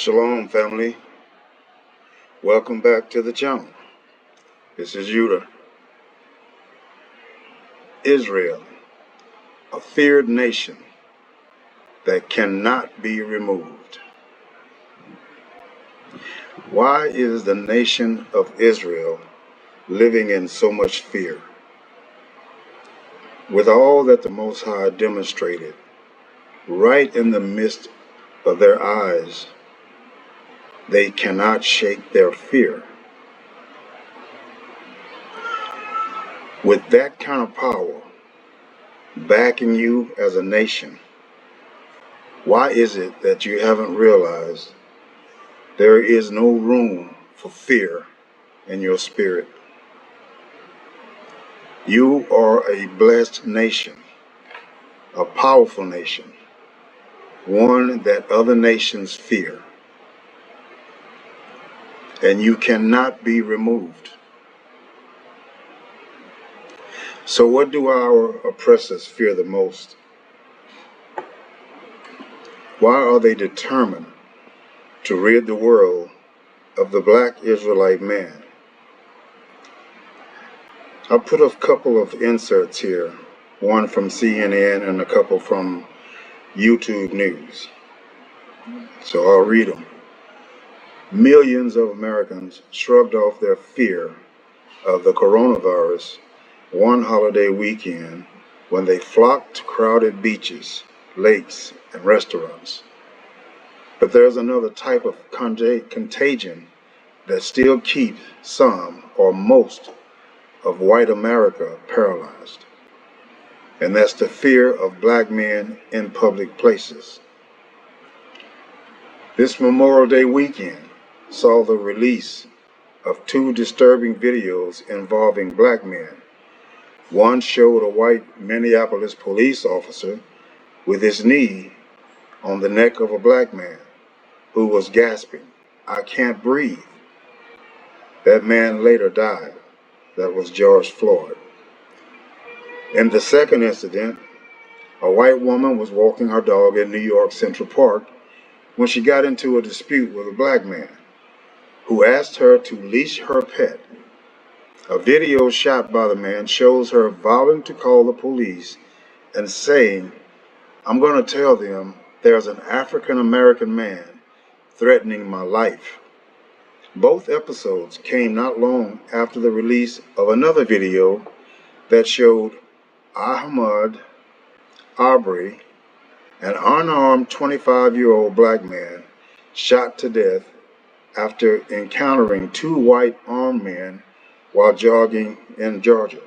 Shalom, family. Welcome back to the channel. This is Judah. Israel, a feared nation that cannot be removed. Why is the nation of Israel living in so much fear? With all that the Most High demonstrated right in the midst of their eyes, they cannot shake their fear. With that kind of power backing you as a nation, why is it that you haven't realized there is no room for fear in your spirit? You are a blessed nation, a powerful nation, one that other nations fear, and you cannot be removed. So what do our oppressors fear the most? Why are they determined to rid the world of the black Israelite man? I put a couple of inserts here, one from CNN and a couple from YouTube News. So I'll read them. Millions of Americans shrugged off their fear of the coronavirus one holiday weekend when they flocked to crowded beaches, lakes, and restaurants. But there's another type of contagion that still keeps some or most of white America paralyzed. And that's the fear of black men in public places. This Memorial Day weekend saw the release of two disturbing videos involving black men. One showed a white Minneapolis police officer with his knee on the neck of a black man who was gasping, "I can't breathe." That man later died. That was George Floyd. In the second incident, a white woman was walking her dog in New York Central Park when she got into a dispute with a black man who asked her to leash her pet. A video shot by the man shows her vowing to call the police and saying, "I'm going to tell them there's an African American man threatening my life." Both episodes came not long after the release of another video that showed Ahmaud Arbery, an unarmed 25-year-old black man, shot to death after encountering two white armed men while jogging in Georgia.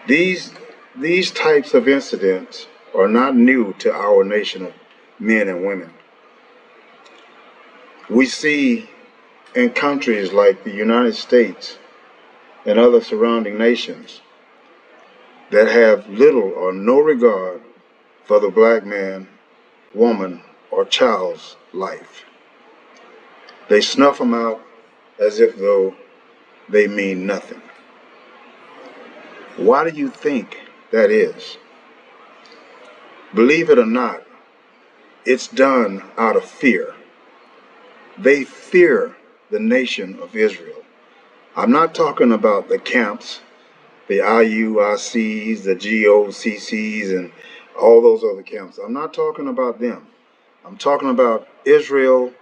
These types of incidents are not new to our nation of men and women. We see in countries like the United States and other surrounding nations that have little or no regard for the black man, woman, or child's life. They snuff them out as if though they mean nothing. Why do you think that is? Believe it or not, it's done out of fear. They fear the nation of Israel. I'm not talking about the camps, the IUICs, the GOCCs, and all those other camps. I'm not talking about them. I'm talking about Israel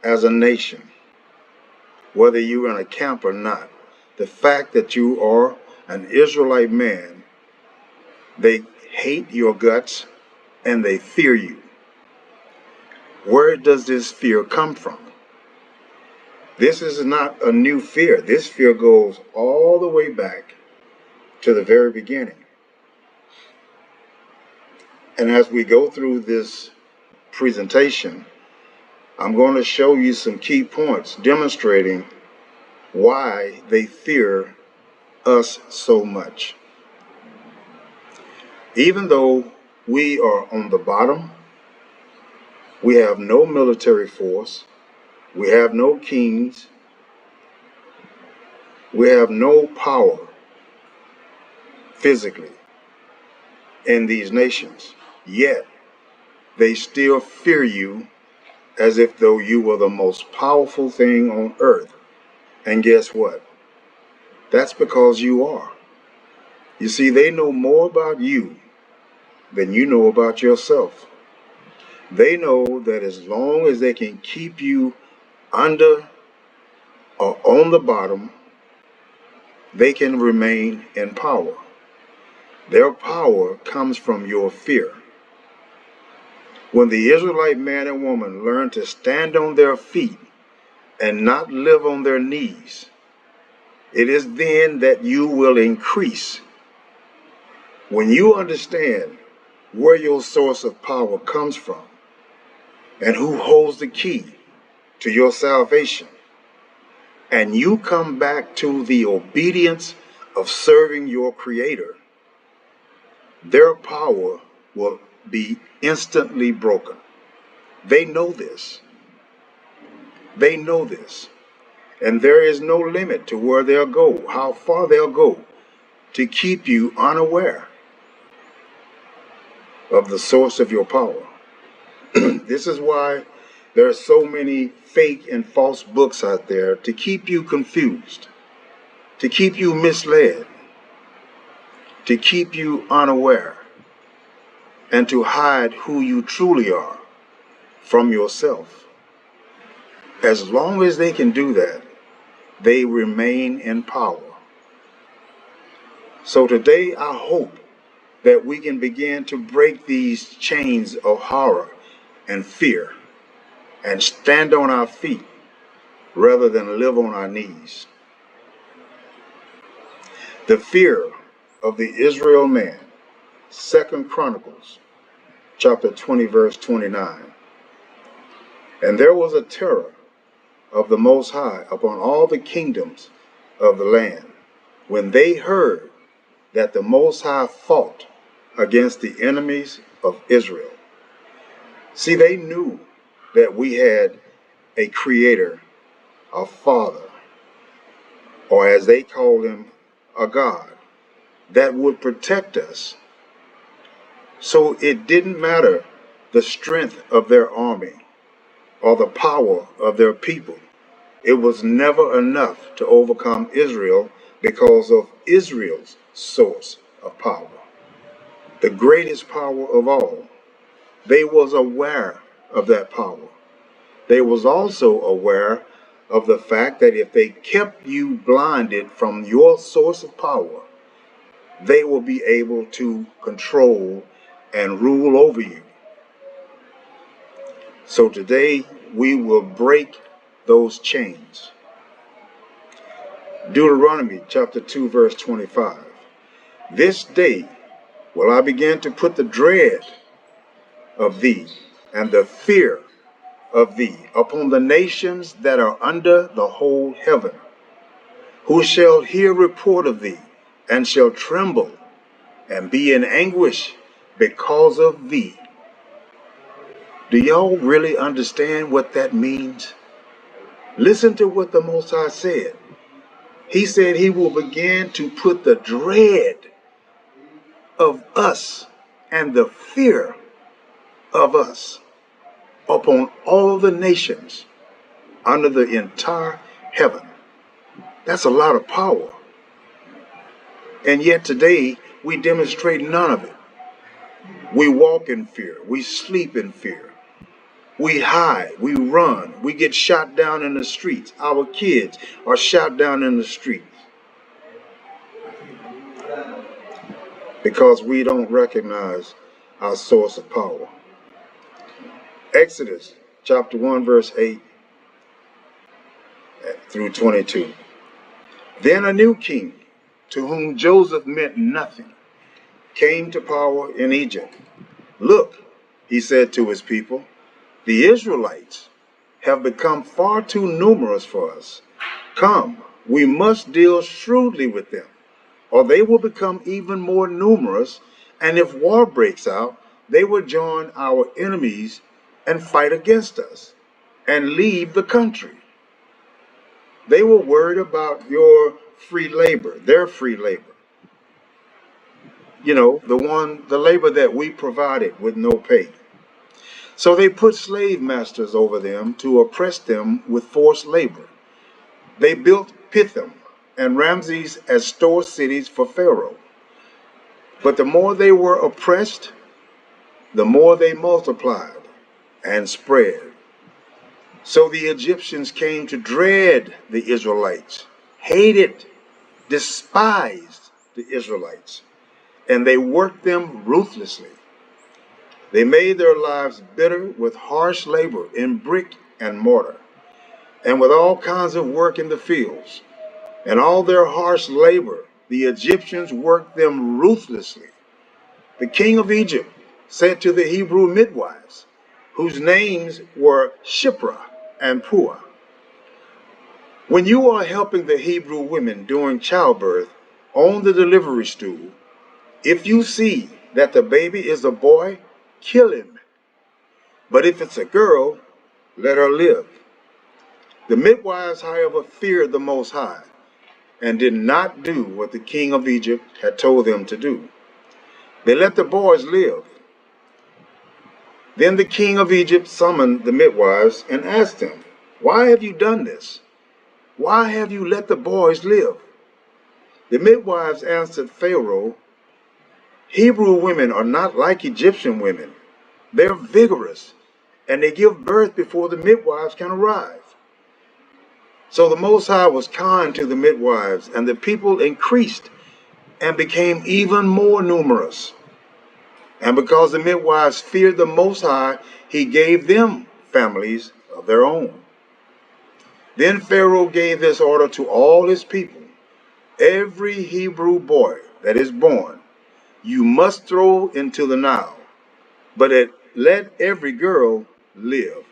as a nation. Whether you're in a camp or not, the fact that you are an Israelite man, they hate your guts and they fear you. Where does this fear come from? This is not a new fear. This fear goes all the way back to the very beginning. And as we go through this presentation, I'm going to show you some key points demonstrating why they fear us so much. Even though we are on the bottom, we have no military force, we have no kings, we have no power physically in these nations. Yet, they still fear you as if though you were the most powerful thing on earth. And guess what? That's because you are. You see, they know more about you than you know about yourself. They know that as long as they can keep you under or on the bottom, they can remain in power. Their power comes from your fear. When the Israelite man and woman learn to stand on their feet and not live on their knees, it is then that you will increase. When you understand where your source of power comes from and who holds the key to your salvation, and you come back to the obedience of serving your Creator, their power will be instantly broken. They know this. They know this. And there is no limit to where they'll go, how far they'll go to keep you unaware of the source of your power. This is why there are so many fake and false books out there to keep you confused, to keep you misled, to keep you unaware, and to hide who you truly are from yourself. As long as they can do that, they remain in power. So today I hope that we can begin to break these chains of horror and fear and stand on our feet rather than live on our knees. The fear of the Israel man, 2 Chronicles chapter 20 verse 29. And there was a terror of the Most High upon all the kingdoms of the land when they heard that the Most High fought against the enemies of Israel. See, they knew that we had a creator, a father, or as they called him, a God, that would protect us. So it didn't matter the strength of their army or the power of their people. It was never enough to overcome Israel because of Israel's source of power, the greatest power of all. They was aware of that power. They was also aware of the fact that if they kept you blinded from your source of power, they will be able to control and rule over you. So today we will break those chains. Deuteronomy chapter 2 verse 25. This day will I begin to put the dread of thee and the fear of thee upon the nations that are under the whole heaven, who shall hear report of thee and shall tremble and be in anguish because of thee. Do y'all really understand what that means? Listen to what the Most High said. He said he will begin to put the dread of us and the fear of us upon all the nations under the entire heaven. That's a lot of power. And yet today we demonstrate none of it. We walk in fear. We sleep in fear. We hide. We run. We get shot down in the streets. Our kids are shot down in the streets because we don't recognize our source of power. Exodus chapter 1 verse 8 through 22. Then a new king, to whom Joseph meant nothing, came to power in Egypt. Look, he said to his people, the Israelites have become far too numerous for us. Come, we must deal shrewdly with them, or they will become even more numerous, and if war breaks out, they will join our enemies and fight against us and leave the country. They were worried about your free labor, their free labor. You know, the labor that we provided with no pay. So they put slave masters over them to oppress them with forced labor. They built Pithom and Ramses as store cities for Pharaoh. But the more they were oppressed, the more they multiplied and spread. So the Egyptians came to dread the Israelites, hated, despised the Israelites, and they worked them ruthlessly. They made their lives bitter with harsh labor in brick and mortar, and with all kinds of work in the fields. And all their harsh labor, the Egyptians worked them ruthlessly. The king of Egypt said to the Hebrew midwives, whose names were Shiphrah and Puah, when you are helping the Hebrew women during childbirth on the delivery stool, if you see that the baby is a boy, kill him. But if it's a girl, let her live. The midwives, however, feared the Most High and did not do what the king of Egypt had told them to do. They let the boys live. Then the king of Egypt summoned the midwives and asked them, "Why have you done this? Why have you let the boys live?" The midwives answered Pharaoh, "Hebrew women are not like Egyptian women. They're vigorous, and they give birth before the midwives can arrive." So the Most High was kind to the midwives, and the people increased and became even more numerous. And because the midwives feared the Most High, he gave them families of their own. Then Pharaoh gave this order to all his people: every Hebrew boy that is born, you must throw into the Nile, but let every girl live.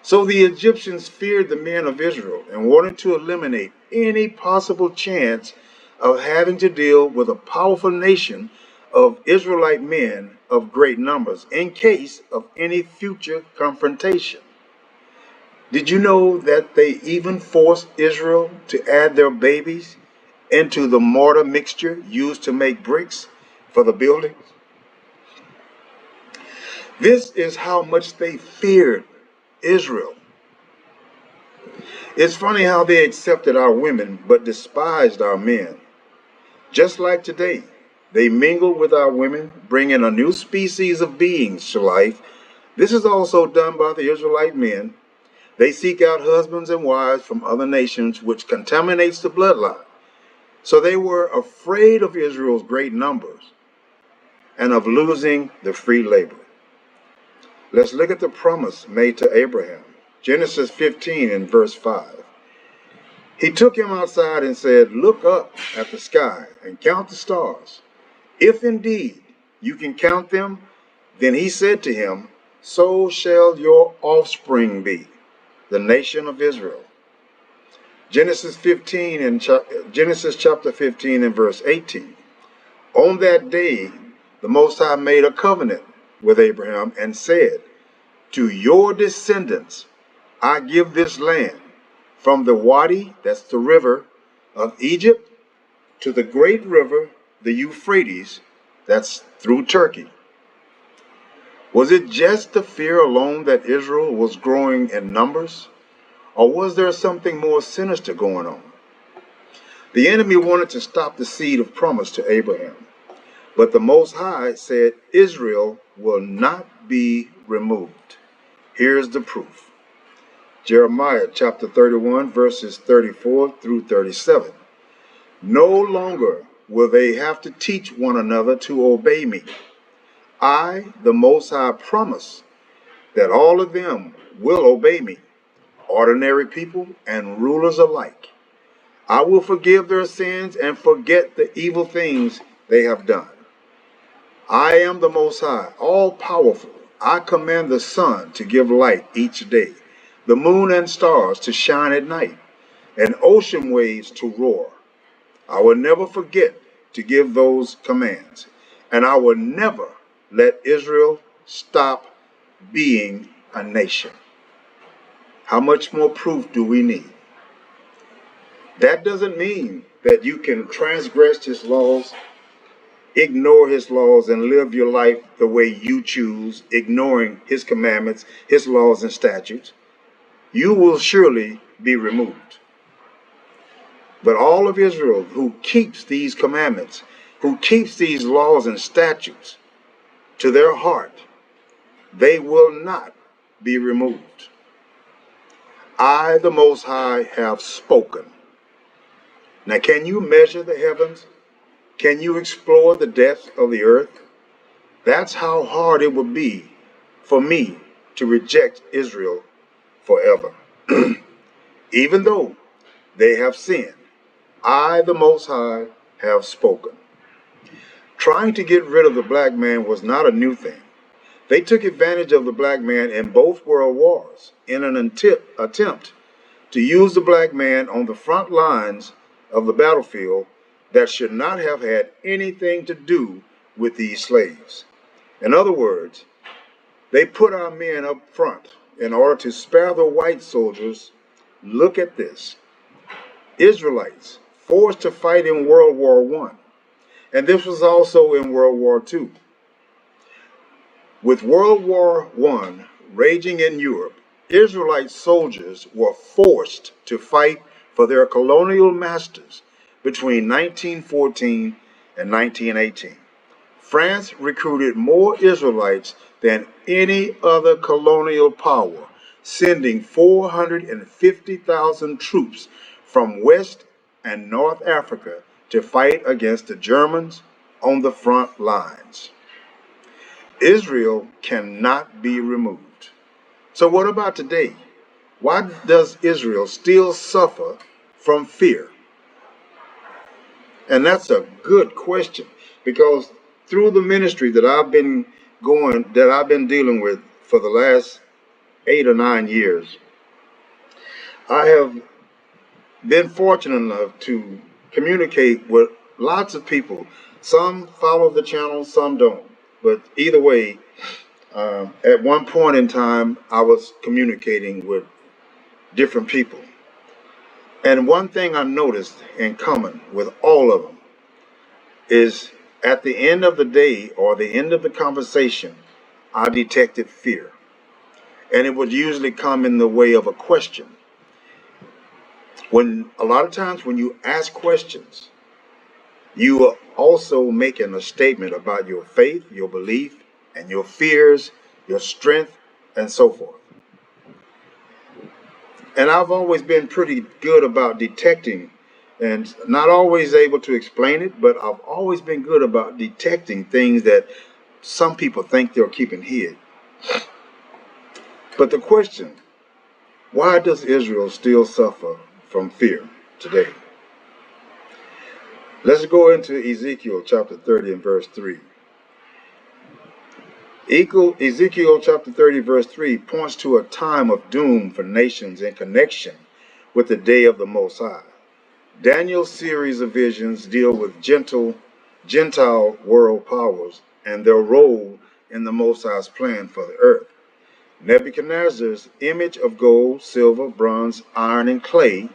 So the Egyptians feared the men of Israel and wanted to eliminate any possible chance of having to deal with a powerful nation of Israelite men of great numbers in case of any future confrontation. Did you know that they even forced Israel to add their babies into the mortar mixture used to make bricks for the buildings? This is how much they feared Israel. It's funny how they accepted our women but despised our men. Just like today, they mingle with our women, bringing a new species of beings to life. This is also done by the Israelite men. They seek out husbands and wives from other nations, which contaminates the bloodline. So they were afraid of Israel's great numbers and of losing the free labor. Let's look at the promise made to Abraham. Genesis 15 and verse 5. He took him outside and said, "Look up at the sky and count the stars. If indeed you can count them." Then he said to him, "So shall your offspring be, the nation of Israel." Genesis chapter 15 and verse 18. On that day, the Most High made a covenant with Abraham and said, "To your descendants I give this land, from the Wadi, that's the river of Egypt, to the great river, the Euphrates, that's through Turkey." Was it just the fear alone that Israel was growing in numbers? Or was there something more sinister going on? The enemy wanted to stop the seed of promise to Abraham, but the Most High said Israel will not be removed. Here's the proof. Jeremiah chapter 31, verses 34 through 37. No longer will they have to teach one another to obey me. I, the Most High, promise that all of them will obey me, ordinary people and rulers alike. I will forgive their sins and forget the evil things they have done. I am the Most High, all powerful. I command the sun to give light each day, the moon and stars to shine at night, and ocean waves to roar. I will never forget to give those commands, and I will never let Israel stop being a nation. How much more proof do we need? That doesn't mean that you can transgress his laws ignore his laws and live your life the way you choose, ignoring his commandments, his laws and statutes, you will surely be removed. But all of Israel who keeps these commandments, who keeps these laws and statutes to their heart, they will not be removed. I, the Most High, have spoken. Now, can you measure the heavens? Can you explore the depths of the earth? That's how hard it would be for me to reject Israel forever. Even though they have sinned, I, the Most High, have spoken. Trying to get rid of the black man was not a new thing. They took advantage of the black man in both world wars in an attempt to use the black man on the front lines of the battlefield that should not have had anything to do with these slaves. In other words, they put our men up front in order to spare the white soldiers. Look at this. Israelites forced to fight in World War I, and this was also in World War II. With World War I raging in Europe, Israelite soldiers were forced to fight for their colonial masters between 1914 and 1918. France recruited more Israelites than any other colonial power, sending 450,000 troops from West and North Africa to fight against the Germans on the front lines. Israel cannot be removed. So what about today? Why does Israel still suffer from fear? And that's a good question, because through the ministry that I've been dealing with for the last 8 or 9 years, I have been fortunate enough to communicate with lots of people. Some follow the channel, some don't. But either way, at one point in time, I was communicating with different people. And one thing I noticed in common with all of them is at the end of the day or the end of the conversation, I detected fear. And it would usually come in the way of a question. When a lot of times when you ask questions, you are also making a statement about your faith, your belief, and your fears, your strength, and so forth. And I've always been pretty good about detecting, and not always able to explain it, but I've always been good about detecting things that some people think they're keeping hid. But the question, why does Israel still suffer from fear today? Let's go into Ezekiel chapter 30 and verse 3. Ezekiel chapter 30 verse 3 points to a time of doom for nations in connection with the day of the Most High. Daniel's series of visions deal with Gentile world powers and their role in the Most High's plan for the earth. Nebuchadnezzar's image of gold, silver, bronze, iron, and clay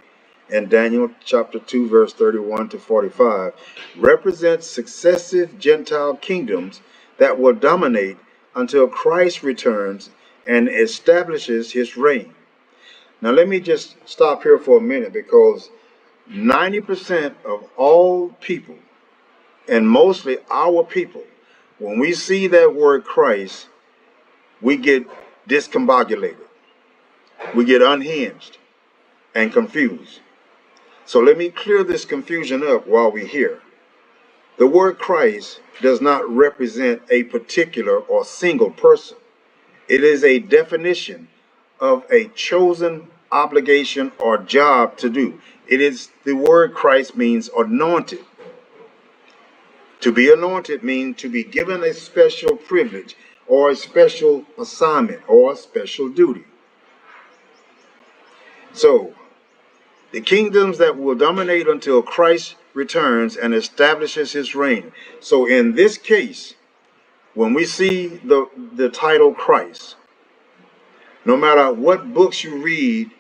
in Daniel chapter 2 verse 31 to 45 represents successive Gentile kingdoms that will dominate until Christ returns and establishes his reign. Now let me just stop here for a minute, because 90% of all people, and mostly our people, when we see that word Christ, we get discombobulated. We get unhinged and confused. So let me clear this confusion up while we're here. The word Christ does not represent a particular or single person. It is a definition of a chosen obligation or job to do. The word Christ means anointed. To be anointed means to be given a special privilege or a special assignment or a special duty. So, the kingdoms that will dominate until Christ returns and establishes his reign. So in this case, when we see the title Christ, no matter what books you read,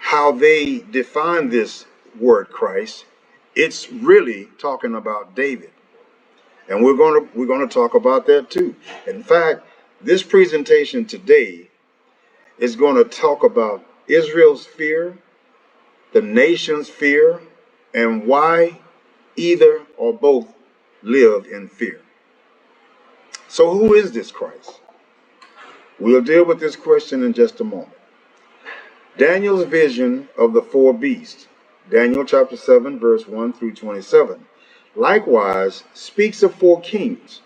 how they define this word Christ, it's really talking about David. And we're gonna talk about that too. In fact, this presentation today is going to talk about Israel's fear, the nation's fear, and why either or both live in fear. So who is this Christ? We'll deal with this question in just a moment. Daniel's vision of the four beasts, Daniel chapter 7, verse 1 through 27, likewise speaks of four kings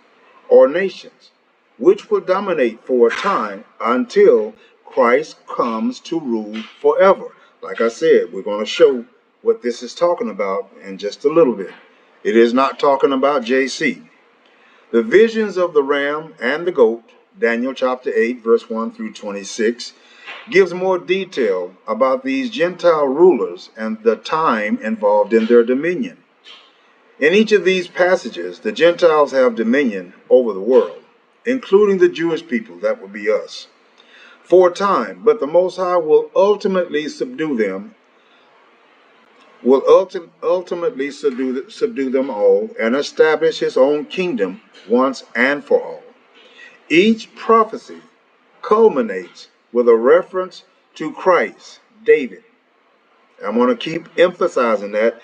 or nations, which will dominate for a time until Christ comes to rule forever. Like I said, we're going to show what this is talking about in just a little bit. It is not talking about JC. The visions of the ram and the goat, Daniel chapter 8, verse 1 through 26, gives more detail about these Gentile rulers and the time involved in their dominion. In each of these passages, the Gentiles have dominion over the world, including the Jewish people, that would be us, for a time, but the Most High will ultimately subdue them, ultimately subdue them all and establish his own kingdom once and for all. Each prophecy culminates with a reference to Christ, David. I want to keep emphasizing that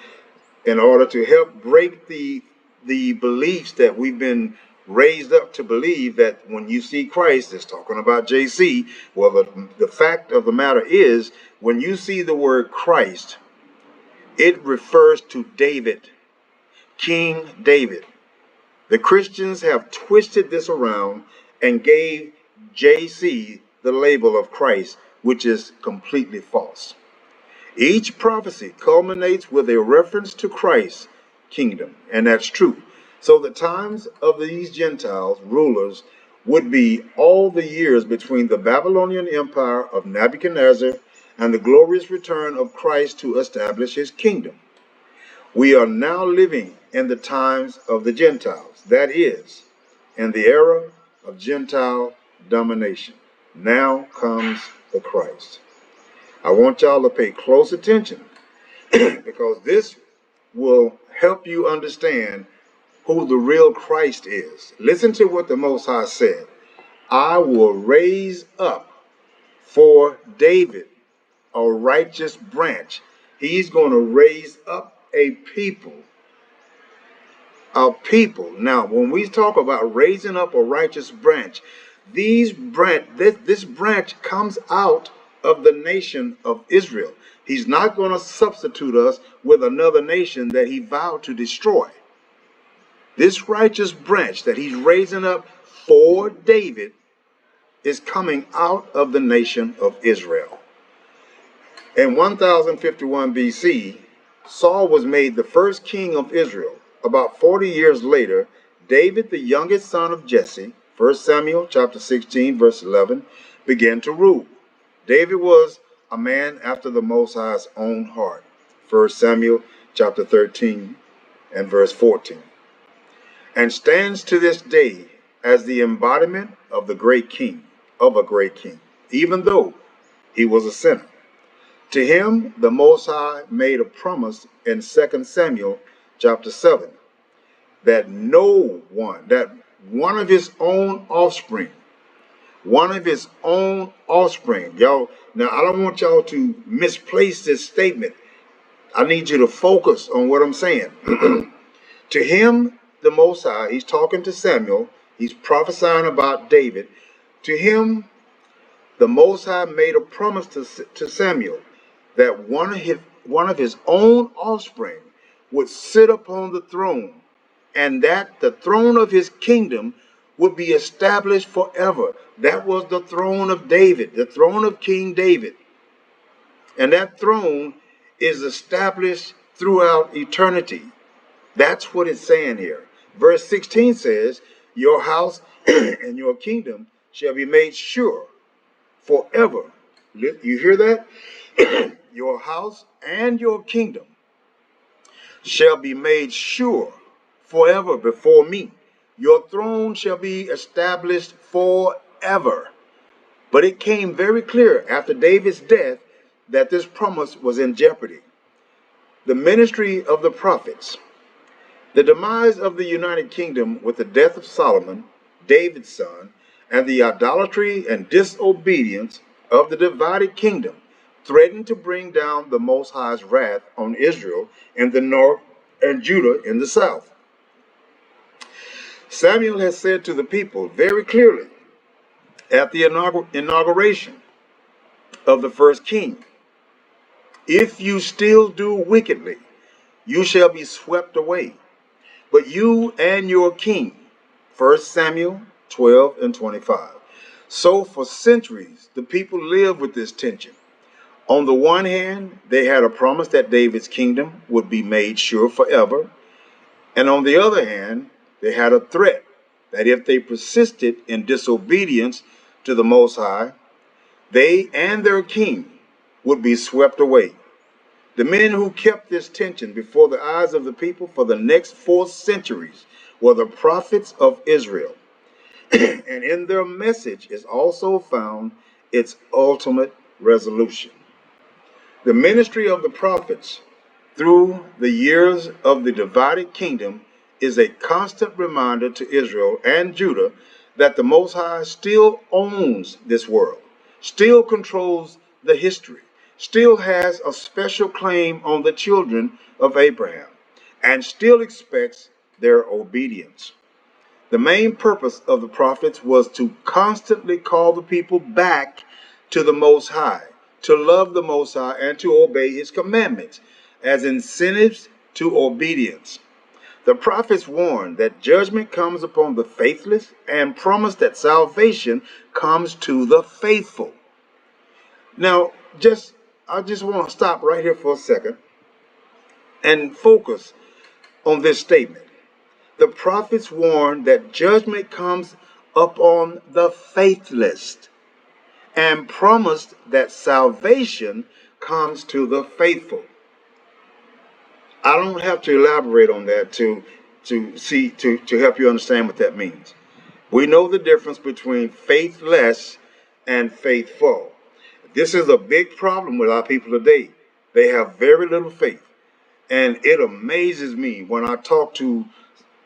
in order to help break the beliefs that we've been raised up to believe that when you see Christ, it's talking about JC. Well, the fact of the matter is, when you see the word Christ, it refers to David, King David. The Christians have twisted this around and gave JC the label of Christ, which is completely false. Each prophecy culminates with a reference to Christ's kingdom, and that's true. So the times of these Gentiles rulers would be all the years between the Babylonian Empire of Nebuchadnezzar and the glorious return of Christ to establish his kingdom. We are now living in the times of the Gentiles, that is, in the era of Gentile domination. Now comes the Christ. I want y'all to pay close attention because this will help you understand who the real Christ is. Listen to what the Most High said. I will raise up for David a righteous branch. He's going to raise up a people. A people. Now, when we talk about raising up a righteous branch, this branch comes out of the nation of Israel. He's not going to substitute us with another nation that he vowed to destroy. This righteous branch that he's raising up for David is coming out of the nation of Israel. In 1051 BC, Saul was made the first king of Israel. About 40 years later, David, the youngest son of Jesse, 1 Samuel chapter 16, verse 11, began to rule. David was a man after the Most High's own heart. 1 Samuel chapter 13 and verse 14. And stands to this day as the embodiment of the great king, even though he was a sinner. To him, the Most High made a promise in 2 Samuel chapter 7 that one of his own offspring, y'all, now I don't want y'all to misplace this statement. I need you to focus on what I'm saying. To him, the Most High, he's talking to Samuel, he's prophesying about David. To him, the Most High made a promise to Samuel that one of his own offspring would sit upon the throne, and that the throne of his kingdom would be established forever. That was the throne of David, the throne of King David. And that throne is established throughout eternity. That's what it's saying here. Verse 16 says, your house and your kingdom shall be made sure forever. You hear that? Your house and your kingdom shall be made sure forever before me. Your throne shall be established forever. But it came very clear after David's death that this promise was in jeopardy. The ministry of the prophets The demise of the United Kingdom with the death of Solomon, David's son, and the idolatry and disobedience of the divided kingdom threatened to bring down the Most High's wrath on Israel in the north and Judah in the south. Samuel has said to the people very clearly at the inauguration of the first king, "If you still do wickedly, you shall be swept away, but you and your king." 1 Samuel 12 and 25. So for centuries, the people lived with this tension. On the one hand, they had a promise that David's kingdom would be made sure forever. And on the other hand, they had a threat that if they persisted in disobedience to the Most High, they and their king would be swept away. The men who kept this tension before the eyes of the people for the next 4 centuries were the prophets of Israel. And in their message is also found its ultimate resolution. The ministry of the prophets through the years of the divided kingdom is a constant reminder to Israel and Judah that the Most High still owns this world, still controls the history, still has a special claim on the children of Abraham, and still expects their obedience. The main purpose of the prophets was to constantly call the people back to the Most High, to love the Most High, and to obey His commandments as incentives to obedience. The prophets warned that judgment comes upon the faithless and promised that salvation comes to the faithful. Now, I just want to stop right here for a second and focus on this statement. The prophets warned that judgment comes upon the faithless and promised that salvation comes to the faithful. I don't have to elaborate on that to help you understand what that means. We know the difference between faithless and faithful. This is a big problem with our people today. They have very little faith. And it amazes me when I talk to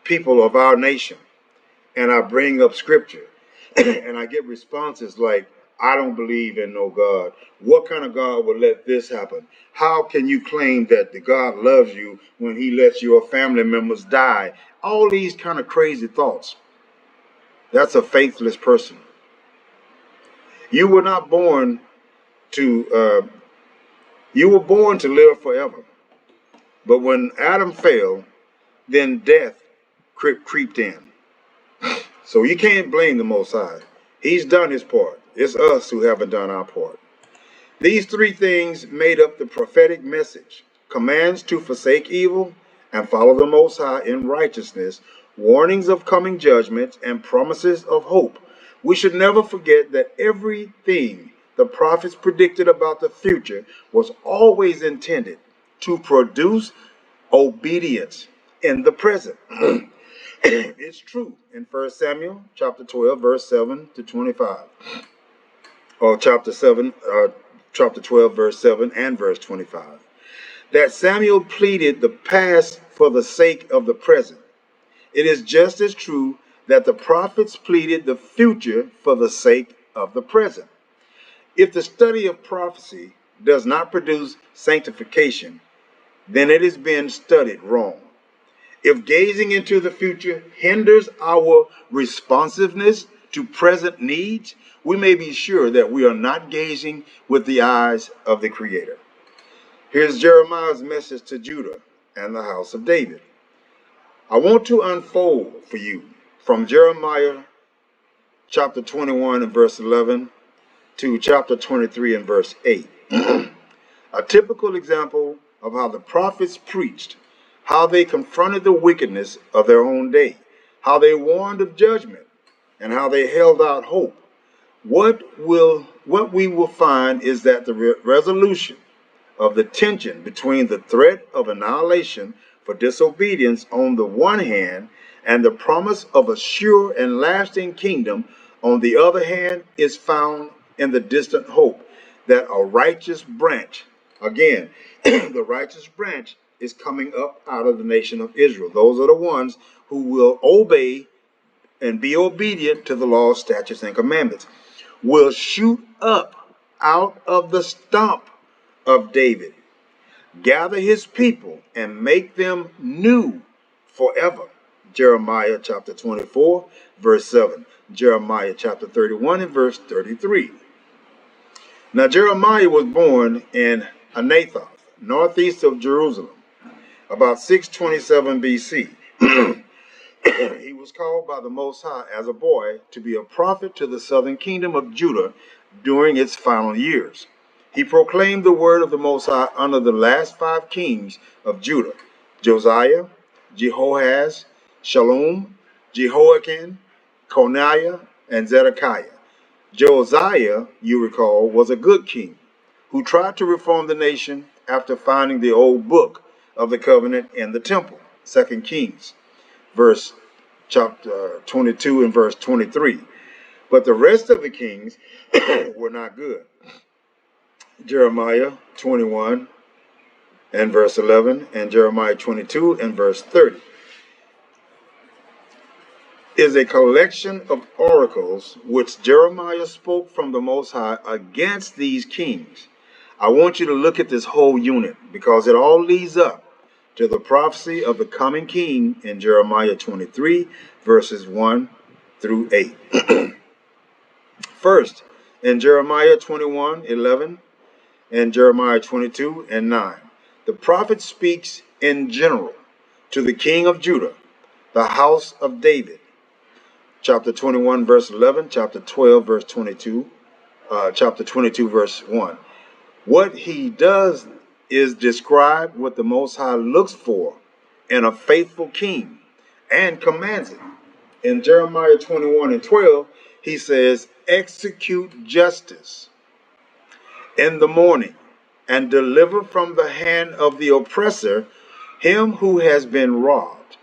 people of our nation and I bring up scripture and I get responses like, "I don't believe in no God. What kind of God would let this happen? How can you claim that the God loves you when He lets your family members die?" All these kind of crazy thoughts. That's a faithless person. You were not born to, you were born to live forever. But when Adam fell, then death creeped in. So you can't blame the Most High. He's done His part. It's us who haven't done our part. These 3 things made up the prophetic message: commands to forsake evil and follow the Most High in righteousness, warnings of coming judgments, and promises of hope. We should never forget that everything the prophets predicted about the future was always intended to produce obedience in the present. It's true in 1 Samuel chapter 12, verse 7 to 25, or chapter 12, verse 7 and verse 25, that Samuel pleaded the past for the sake of the present. It is just as true that the prophets pleaded the future for the sake of the present. If the study of prophecy does not produce sanctification, then it is being studied wrong. If gazing into the future hinders our responsiveness to present needs, we may be sure that we are not gazing with the eyes of the Creator. Here's Jeremiah's message to Judah and the house of David. I want to unfold for you from Jeremiah chapter 21 and verse 11 to chapter 23 and verse 8. A typical example of how the prophets preached, how they confronted the wickedness of their own day, how they warned of judgment, and how they held out hope. What we will find is that the resolution of the tension between the threat of annihilation for disobedience on the one hand and the promise of a sure and lasting kingdom on the other hand is found in the distant hope that a righteous branch, again, the righteous branch is coming up out of the nation of Israel. Those are the ones who will obey and be obedient to the law, statutes, and commandments. Will shoot up out of the stump of David, gather his people, and make them new forever. Jeremiah chapter 24, verse 7. Jeremiah chapter 31 and verse 33. Now Jeremiah was born in Anathoth, northeast of Jerusalem, about 627 BC. He was called by the Most High as a boy to be a prophet to the southern kingdom of Judah during its final years. He proclaimed the word of the Most High under the last 5 kings of Judah: Josiah, Jehoahaz, Shallum, Jehoiakim, Coniah, and Zedekiah. Josiah, you recall, was a good king who tried to reform the nation after finding the old book of the covenant in the temple, 2 Kings, verse chapter 22 and verse 23. But the rest of the kings were not good. Jeremiah 21 and verse 11 and Jeremiah 22 and verse 30 is a collection of oracles which Jeremiah spoke from the Most High against these kings. I want you to look at this whole unit because it all leads up to the prophecy of the coming king in Jeremiah 23, verses 1 through 8. First, in Jeremiah 21, 11 and Jeremiah 22 and 9, the prophet speaks in general to the king of Judah, the house of David. Chapter 21, verse 11, chapter 12, verse 22, chapter 22, verse 1. What he does is describe what the Most High looks for in a faithful king and commands it. In Jeremiah 21 and 12, he says, execute justice in the morning and deliver from the hand of the oppressor him who has been robbed.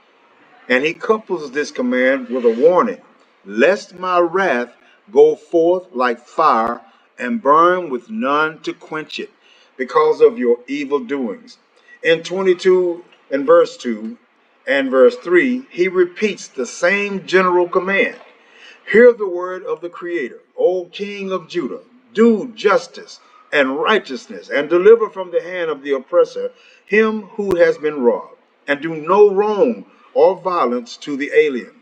And he couples this command with a warning, lest my wrath go forth like fire and burn with none to quench it because of your evil doings. In 22 and verse 2 and verse 3, he repeats the same general command. Hear the word of the Creator, O King of Judah, do justice and righteousness and deliver from the hand of the oppressor him who has been robbed, and do no wrong or violence to the alien,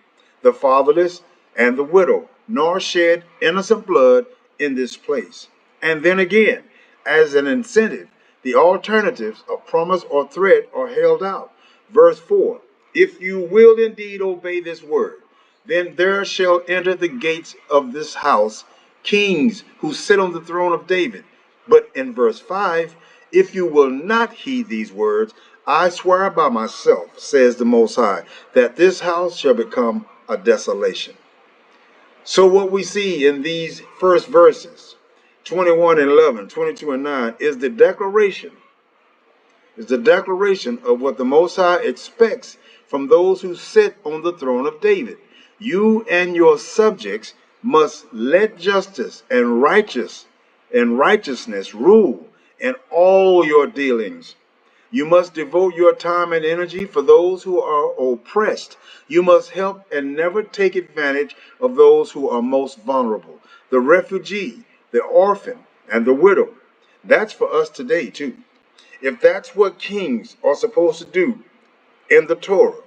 the fatherless, and the widow, nor shed innocent blood in this place. And then again, as an incentive, the alternatives of promise or threat are held out. Verse 4, if you will indeed obey this word, then there shall enter the gates of this house kings who sit on the throne of David. But in verse 5, if you will not heed these words, I swear by myself, says the Most High, that this house shall become a desolation. So what we see in these first verses, 21 and 11, 22 and 9, is the declaration of what the Most High expects from those who sit on the throne of David. You and your subjects must let justice and righteousness rule in all your dealings. You must devote your time and energy for those who are oppressed. You must help and never take advantage of those who are most vulnerable, the refugee, the orphan, and the widow. That's for us today, too. If that's what kings are supposed to do in the Torah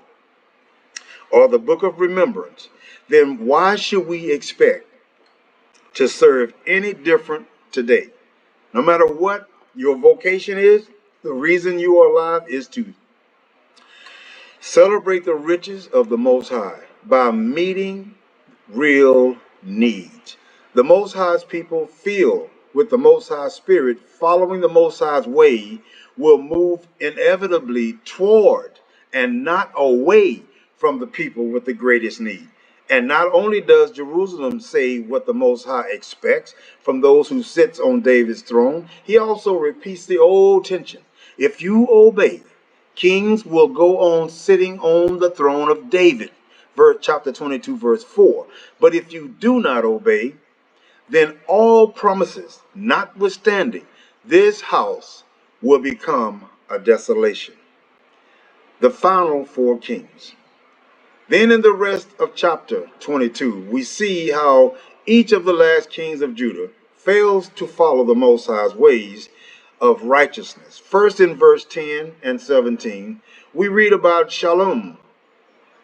or the Book of Remembrance, then why should we expect to serve any different today? No matter what your vocation is, the reason you are alive is to celebrate the riches of the Most High by meeting real needs. The Most High's people filled with the Most High Spirit, following the Most High's way, will move inevitably toward and not away from the people with the greatest need. And not only does Jerusalem say what the Most High expects from those who sits on David's throne, he also repeats the old tension. If you obey, kings will go on sitting on the throne of David. Chapter 22, verse 4. But if you do not obey, then all promises notwithstanding, this house will become a desolation. the final four kings. Then in the rest of chapter 22, we see how each of the last kings of Judah fails to follow the Most High's ways of righteousness. First, in verse 10 and 17, we read about Shalom,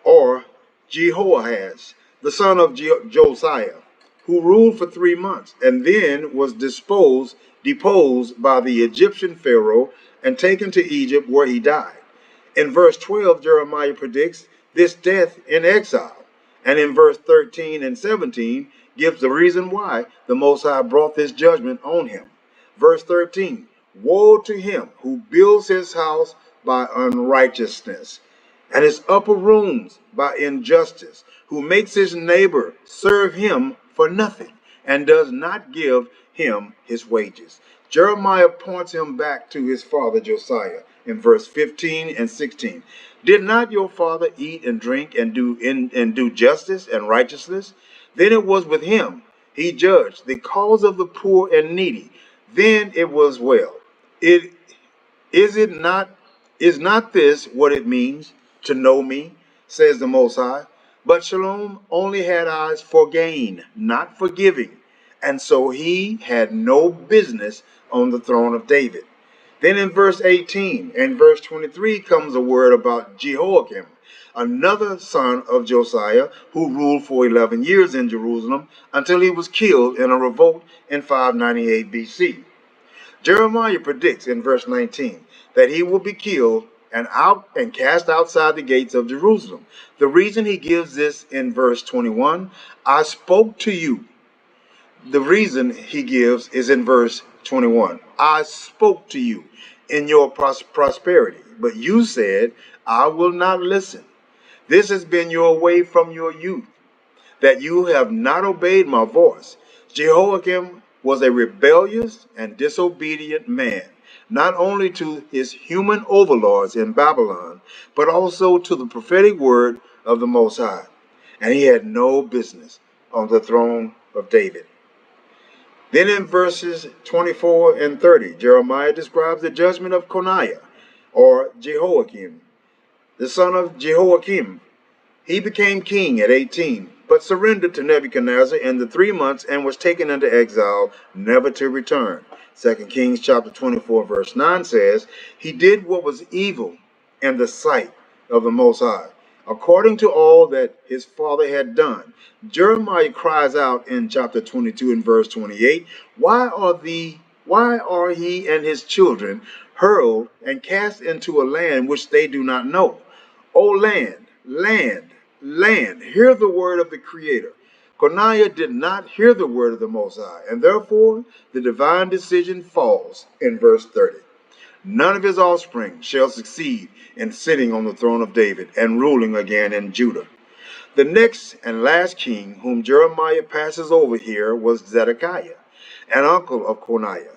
or Jehoahaz, the son of Josiah, who ruled for 3 months and then was deposed by the Egyptian Pharaoh and taken to Egypt, where he died. In verse 12, Jeremiah predicts this death in exile. And in verse 13 and 17 gives the reason why the Most High brought this judgment on him. Verse 13, woe to him who builds his house by unrighteousness, and his upper rooms by injustice, who makes his neighbor serve him for nothing, and does not give him his wages. Jeremiah points him back to his father Josiah in verse 15 and 16. Did not your father eat and drink and do justice and righteousness? Then it was with him he judged the cause of the poor and needy. Then it was well. It is it not is not this what it means to know me, says the Most High? But Shalom only had eyes for gain, not for giving, and so he had no business on the throne of David. Then in verse 18 and verse 23 comes a word about Jehoiakim, another son of Josiah, who ruled for 11 years in Jerusalem until he was killed in a revolt in 598 BC. Jeremiah predicts in verse 19 that he will be killed and cast outside the gates of Jerusalem. The reason he gives this in verse 21, I spoke to you. The reason he gives is in verse 21. I spoke to you in your prosperity, but you said, I will not listen. This has been your way from your youth, that you have not obeyed my voice. Jehoiakim was a rebellious and disobedient man, not only to his human overlords in Babylon, but also to the prophetic word of the Most High. And he had no business on the throne of David. Then in verses 24 and 30, Jeremiah describes the judgment of Coniah, or Jehoiakim, the son of Jehoiakim. He became king at 18, but surrendered to Nebuchadnezzar in the 3 months and was taken into exile, never to return. 2 Kings chapter 24, verse 9 says, he did what was evil in the sight of the Most High, according to all that his father had done. Jeremiah cries out in chapter 22 and verse 28, why are he and his children hurled and cast into a land which they do not know? O land, land, hear the word of the Creator. Coniah did not hear the word of the Most High, and therefore the divine decision falls in verse 30. None of his offspring shall succeed in sitting on the throne of David and ruling again in Judah. The next and last king whom Jeremiah passes over here was Zedekiah, an uncle of Coniah.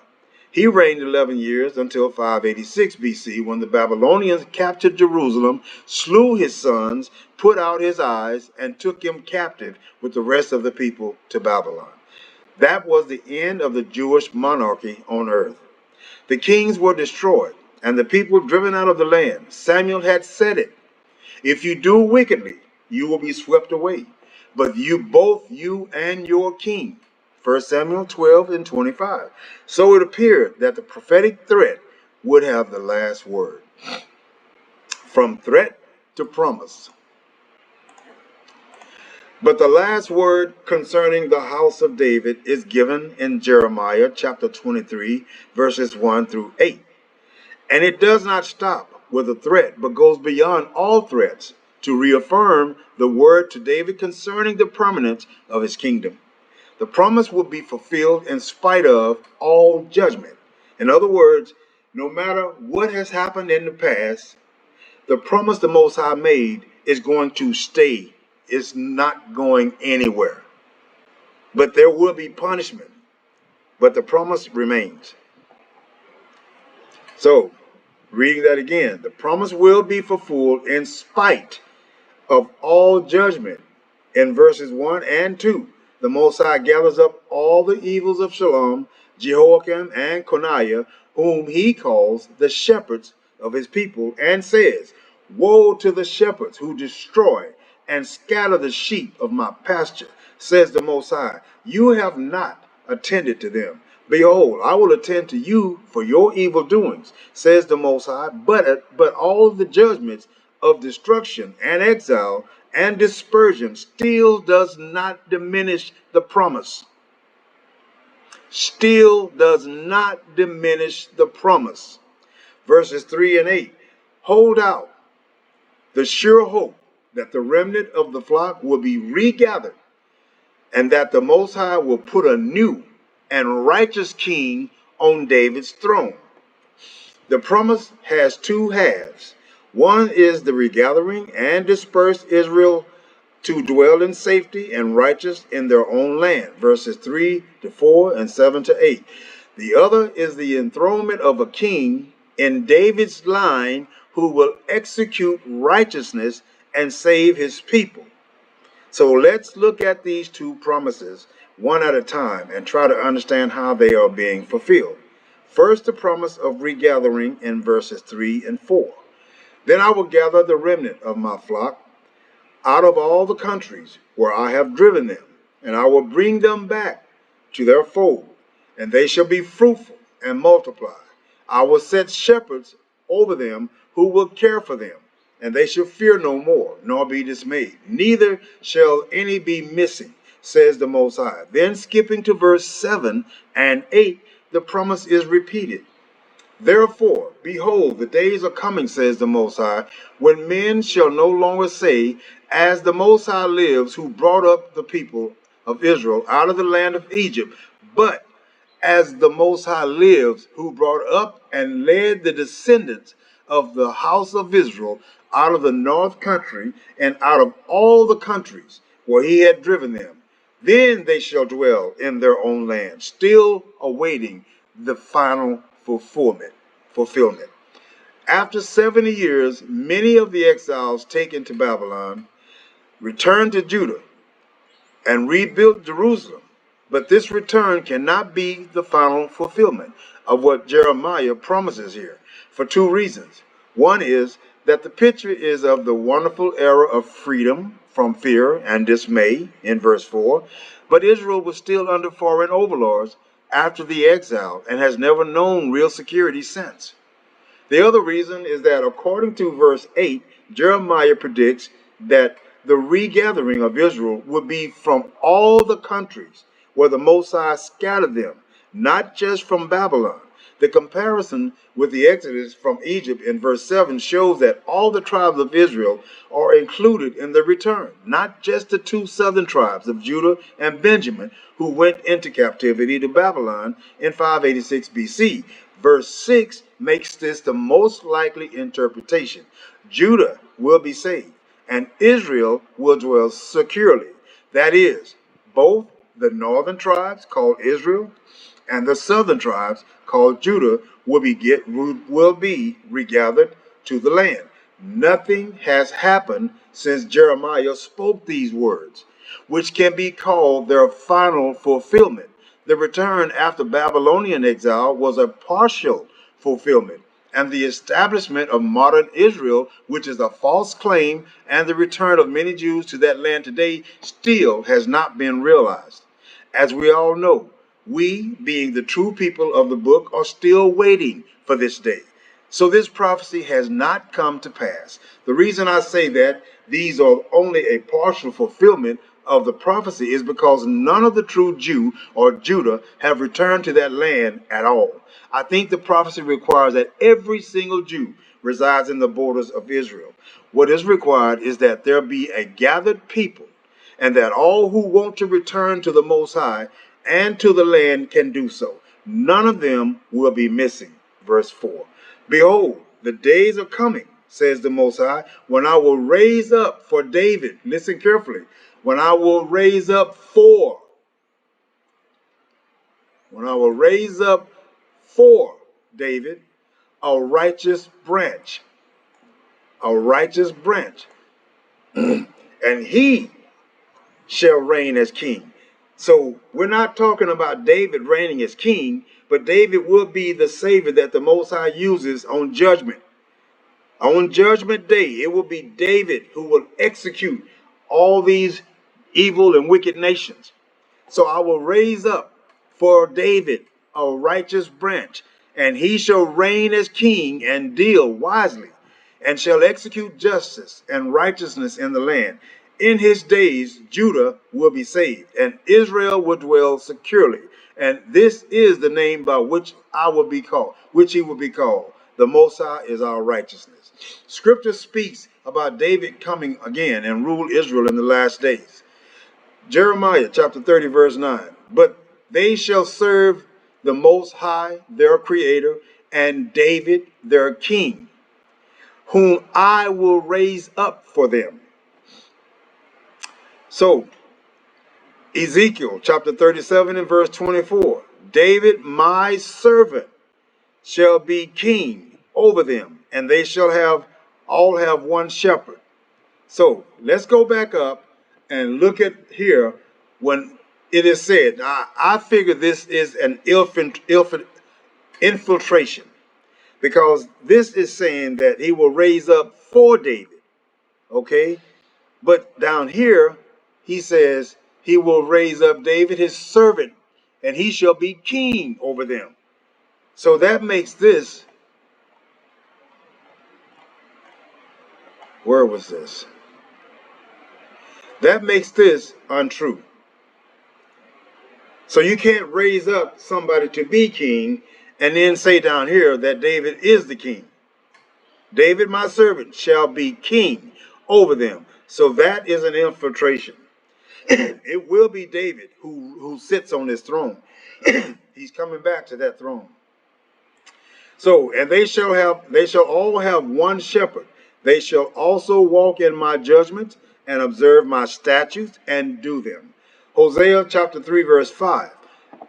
He reigned 11 years until 586 BC, when the Babylonians captured Jerusalem, slew his sons, put out his eyes, and took him captive with the rest of the people to Babylon. That was the end of the Jewish monarchy on earth. The kings were destroyed, and the people driven out of the land. Samuel had said it. If you do wickedly, you will be swept away. But both you and your king. 1 Samuel 12 and 25. So it appeared that the prophetic threat would have the last word. From threat to promise. But the last word concerning the house of David is given in Jeremiah chapter 23, verses 1 through 8. And it does not stop with a threat, but goes beyond all threats to reaffirm the word to David concerning the permanence of his kingdom. The promise will be fulfilled in spite of all judgment. In other words, no matter what has happened in the past, the promise the Most High made is going to stay. It's not going anywhere. But there will be punishment. But the promise remains. So, reading that again, the promise will be fulfilled in spite of all judgment. In verses 1 and 2, the Most High gathers up all the evils of Shalom, Jehoiakim, and Coniah, whom he calls the shepherds of his people, and says, Woe to the shepherds who destroy and scatter the sheep of my pasture, says the Most High. You have not attended to them. Behold, I will attend to you for your evil doings, says the Most High. But all the judgments of destruction and exile and dispersion still does not diminish the promise. Still does not diminish the promise. Verses 3 and 8. Hold out the sure hope that the remnant of the flock will be regathered, and that the Most High will put a new and righteous king on David's throne. The promise has two halves. One is the regathering and dispersed Israel to dwell in safety and righteous in their own land, verses 3 to 4 and 7 to 8. The other is the enthronement of a king in David's line who will execute righteousness and save his people. So let's look at these two promises one at a time and try to understand how they are being fulfilled. First, the promise of regathering in verses 3 and 4. Then I will gather the remnant of my flock out of all the countries where I have driven them, and I will bring them back to their fold, and they shall be fruitful and multiply. I will set shepherds over them who will care for them, and they shall fear no more, nor be dismayed. Neither shall any be missing, says the Most High. Then skipping to verse 7 and 8, the promise is repeated. Therefore, behold, the days are coming, says the Most High, when men shall no longer say, as the Most High lives, who brought up the people of Israel out of the land of Egypt, but as the Most High lives, who brought up and led the descendants of the house of Israel out of the north country and out of all the countries where he had driven them. Then they shall dwell in their own land, still awaiting the final fulfillment. After 70 years, many of the exiles taken to Babylon returned to Judah and rebuilt Jerusalem. But this return cannot be the final fulfillment of what Jeremiah promises here for two reasons. One is that the picture is of the wonderful era of freedom from fear and dismay in verse 4, but Israel was still under foreign overlords after the exile and has never known real security since. The other reason is that according to verse 8, Jeremiah predicts that the regathering of Israel would be from all the countries where the Most High scattered them, not just from Babylon. The comparison with the Exodus from Egypt in verse 7 shows that all the tribes of Israel are included in the return, not just the two southern tribes of Judah and Benjamin who went into captivity to Babylon in 586 BC. Verse 6 makes this the most likely interpretation. Judah will be saved, and Israel will dwell securely. That is, both the northern tribes called Israel and the southern tribes called Judah will be regathered to the land. Nothing has happened since Jeremiah spoke these words, which can be called their final fulfillment. The return after Babylonian exile was a partial fulfillment, and the establishment of modern Israel, which is a false claim, and the return of many Jews to that land today still has not been realized. As we all know, we, being the true people of the book, are still waiting for this day. So this prophecy has not come to pass. The reason I say that these are only a partial fulfillment of the prophecy is because none of the true Jew or Judah have returned to that land at all. I think the prophecy requires that every single Jew resides in the borders of Israel. What is required is that there be a gathered people, and that all who want to return to the Most High and to the land can do so. None of them will be missing. Verse 4. Behold, the days are coming, says the Most High, when I will raise up for David, listen carefully, when I will raise up for David a righteous branch, and he shall reign as king. So we're not talking about David reigning as king, but David will be the savior that the Most High uses on judgment. On Judgment Day, it will be David who will execute all these evil and wicked nations. So I will raise up for David a righteous branch, and he shall reign as king and deal wisely, and shall execute justice and righteousness in the land. In his days, Judah will be saved, and Israel will dwell securely. And this is the name by which I will be called, which he will be called. The Most High is our righteousness. Scripture speaks about David coming again and rule Israel in the last days. Jeremiah chapter 30, verse 9. But they shall serve the Most High, their Creator, and David, their King, whom I will raise up for them. So, Ezekiel chapter 37 and verse 24. David, my servant, shall be king over them, and they shall all have one shepherd. So, let's go back up and look at here when it is said. Now, I figure this is an infiltration, because this is saying that he will raise up for David. Okay? But down here, he says he will raise up David, his servant, and he shall be king over them. So that makes this, where was this? That makes this untrue. So you can't raise up somebody to be king and then say down here that David is the king. David, my servant, shall be king over them. So that is an infiltration. It will be David who sits on his throne. He's coming back to that throne. So, and they shall all have one shepherd. They shall also walk in my judgments and observe my statutes and do them. Hosea chapter 3, verse 5.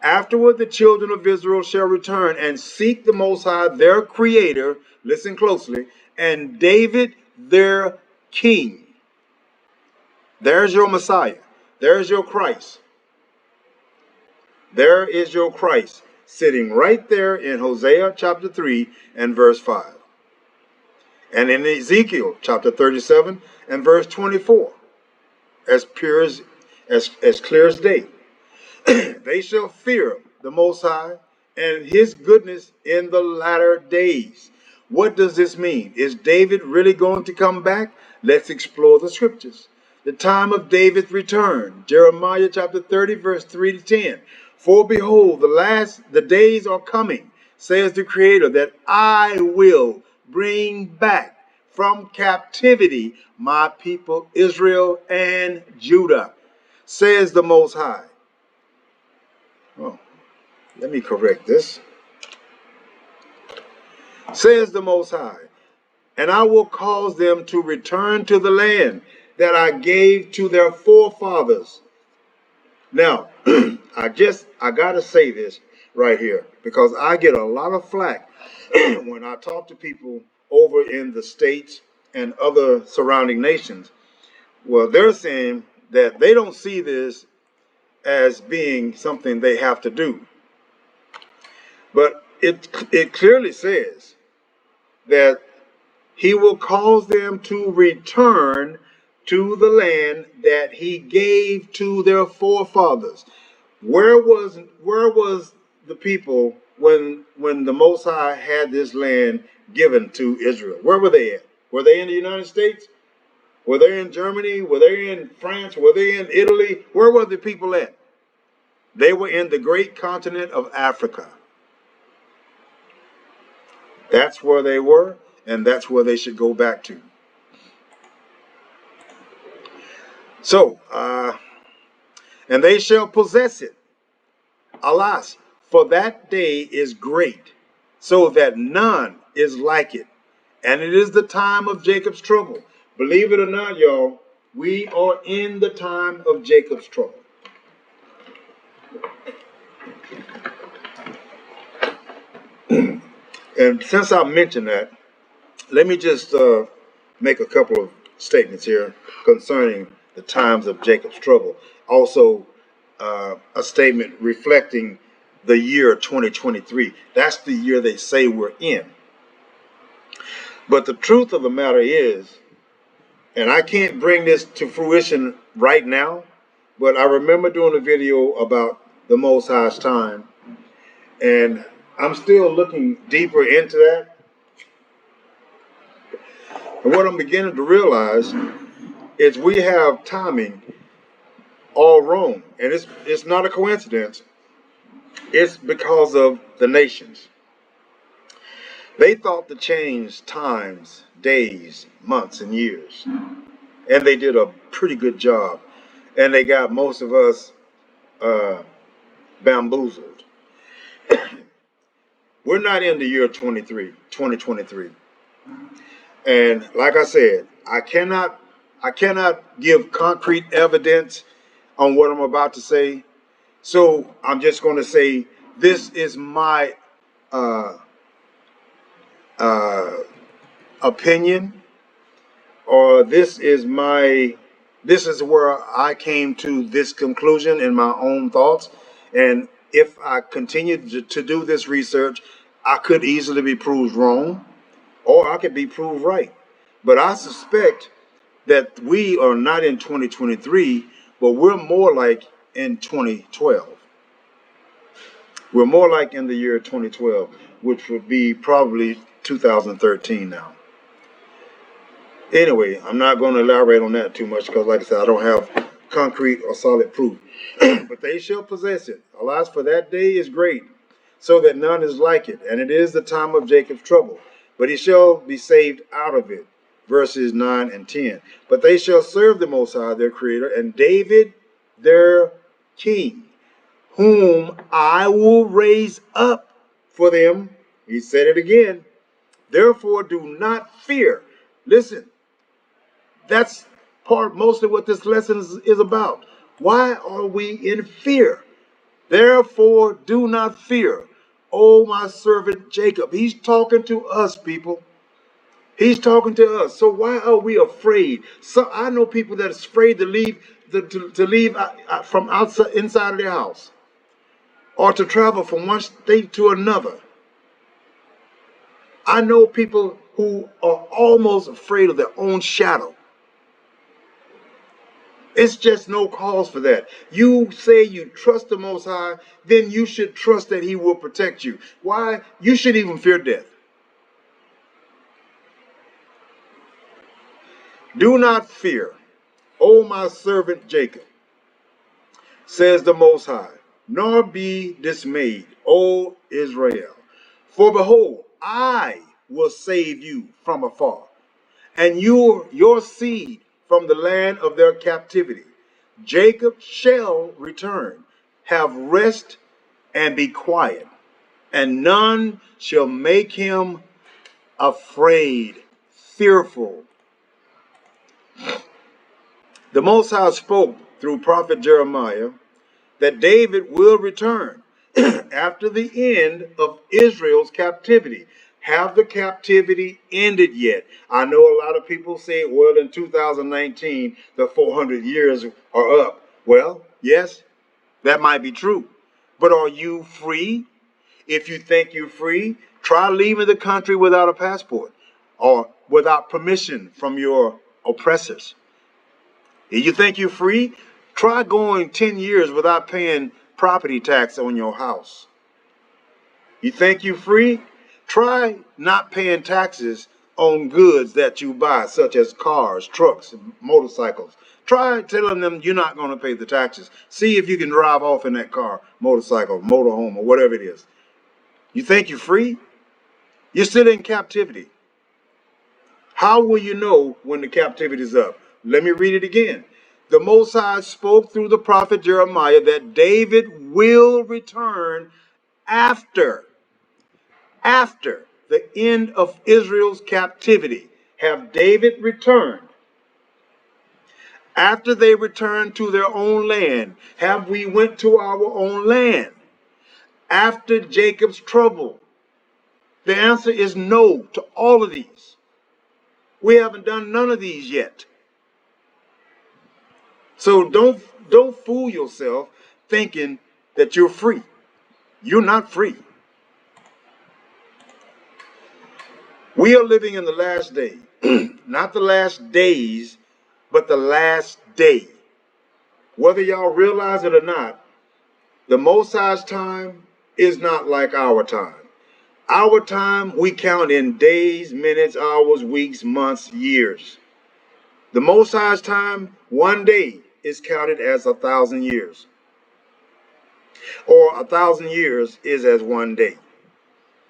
Afterward, the children of Israel shall return and seek the Most High, their Creator. Listen closely. And David, their King. There's your Messiah. There's your Christ. There is your Christ sitting right there in Hosea chapter 3 and verse 5. And in Ezekiel chapter 37 and verse 24, as clear as day. They shall fear the Most High and his goodness in the latter days. What does this mean? Is David really going to come back? Let's explore the scriptures. The time of David's return, Jeremiah chapter 30, verse 3 to 10. For behold, the days are coming, says the Creator, that I will bring back from captivity my people Israel and Judah, says the Most High. Oh, let me correct this. Says the Most High, and I will cause them to return to the land that I gave to their forefathers. Now, I gotta say this right here, because I get a lot of flack when I talk to people over in the States and other surrounding nations. Well, they're saying that they don't see this as being something they have to do. But it clearly says that he will cause them to return to the land that he gave to their forefathers. Where was the people when the Most High had this land given to Israel? Where were they at? Were they in the United States? Were they in Germany? Were they in France? Were they in Italy? Where were the people at? They were in the great continent of Africa. That's where they were, and that's where they should go back to. So, and they shall possess it. Alas, for that day is great, so that none is like it. And it is the time of Jacob's trouble. Believe it or not, y'all, we are in the time of Jacob's trouble. And since I mentioned that, let me just make a couple of statements here concerning the times of Jacob's trouble. Also, a statement reflecting the year 2023. That's the year they say we're in. But the truth of the matter is, and I can't bring this to fruition right now, but I remember doing a video about the Most High's time, and I'm still looking deeper into that. And what I'm beginning to realize is we have timing all wrong. And it's not a coincidence. It's because of the nations. They thought to change times, days, months, and years. And they did a pretty good job. And they got most of us bamboozled. We're not in the year 2023. And like I said, I cannot give concrete evidence on what I'm about to say. So I'm just going to say this is my uh, uh, opinion, or this is where I came to this conclusion in my own thoughts. And if I continue to do this research, I could easily be proved wrong, or I could be proved right. But I suspect that we are not in 2023, but we're more like in 2012. We're more like in the year 2012, which would be probably 2013 now. Anyway, I'm not going to elaborate on that too much because, like I said, I don't have concrete or solid proof. But they shall possess it. Alas, for that day is great, so that none is like it. And it is the time of Jacob's trouble. But he shall be saved out of it. Verses 9 and 10. But they shall serve the Most High, their Creator, and David, their King, whom I will raise up for them. He said it again. Therefore, do not fear. Listen, that's mostly what this lesson is about. Why are we in fear? Therefore, do not fear. Oh, my servant Jacob. He's talking to us, people. He's talking to us. So why are we afraid? So I know people that are afraid to leave to leave from outside inside of their house, or to travel from one state to another. I know people who are almost afraid of their own shadow. It's just no cause for that. You say you trust the Most High, then you should trust that He will protect you. Why? You should even fear death. Do not fear, O my servant Jacob, says the Most High, nor be dismayed, O Israel. For behold, I will save you from afar, and your seed from the land of their captivity. Jacob shall return, have rest, and be quiet, and none shall make him afraid, fearful. The Most High spoke through prophet Jeremiah that David will return after the end of Israel's captivity. Have the captivity ended yet? I know a lot of people say, well, in 2019, the 400 years are up. Well, yes, that might be true. But are you free? If you think you're free, try leaving the country without a passport or without permission from your oppressors. If you think you're free, try going 10 years without paying property tax on your house. You think you're free? Try not paying taxes on goods that you buy, such as cars, trucks, and motorcycles. Try telling them you're not going to pay the taxes. See if you can drive off in that car, motorcycle, motorhome, or whatever it is. You think you're free? You're still in captivity. How will you know when the captivity is up? Let me read it again. The Most High spoke through the prophet Jeremiah that David will return after the end of Israel's captivity. Have David returned? After they returned to their own land, have we went to our own land? After Jacob's trouble? The answer is no to all of these. We haven't done none of these yet. So don't fool yourself thinking that you're free. You're not free. We are living in the last day, not the last days, but the last day. Whether y'all realize it or not, the Most High's time is not like our time. Our time we count in days, minutes, hours, weeks, months, years. The Most High's time, one day is counted as 1,000 years, or 1,000 years is as one day.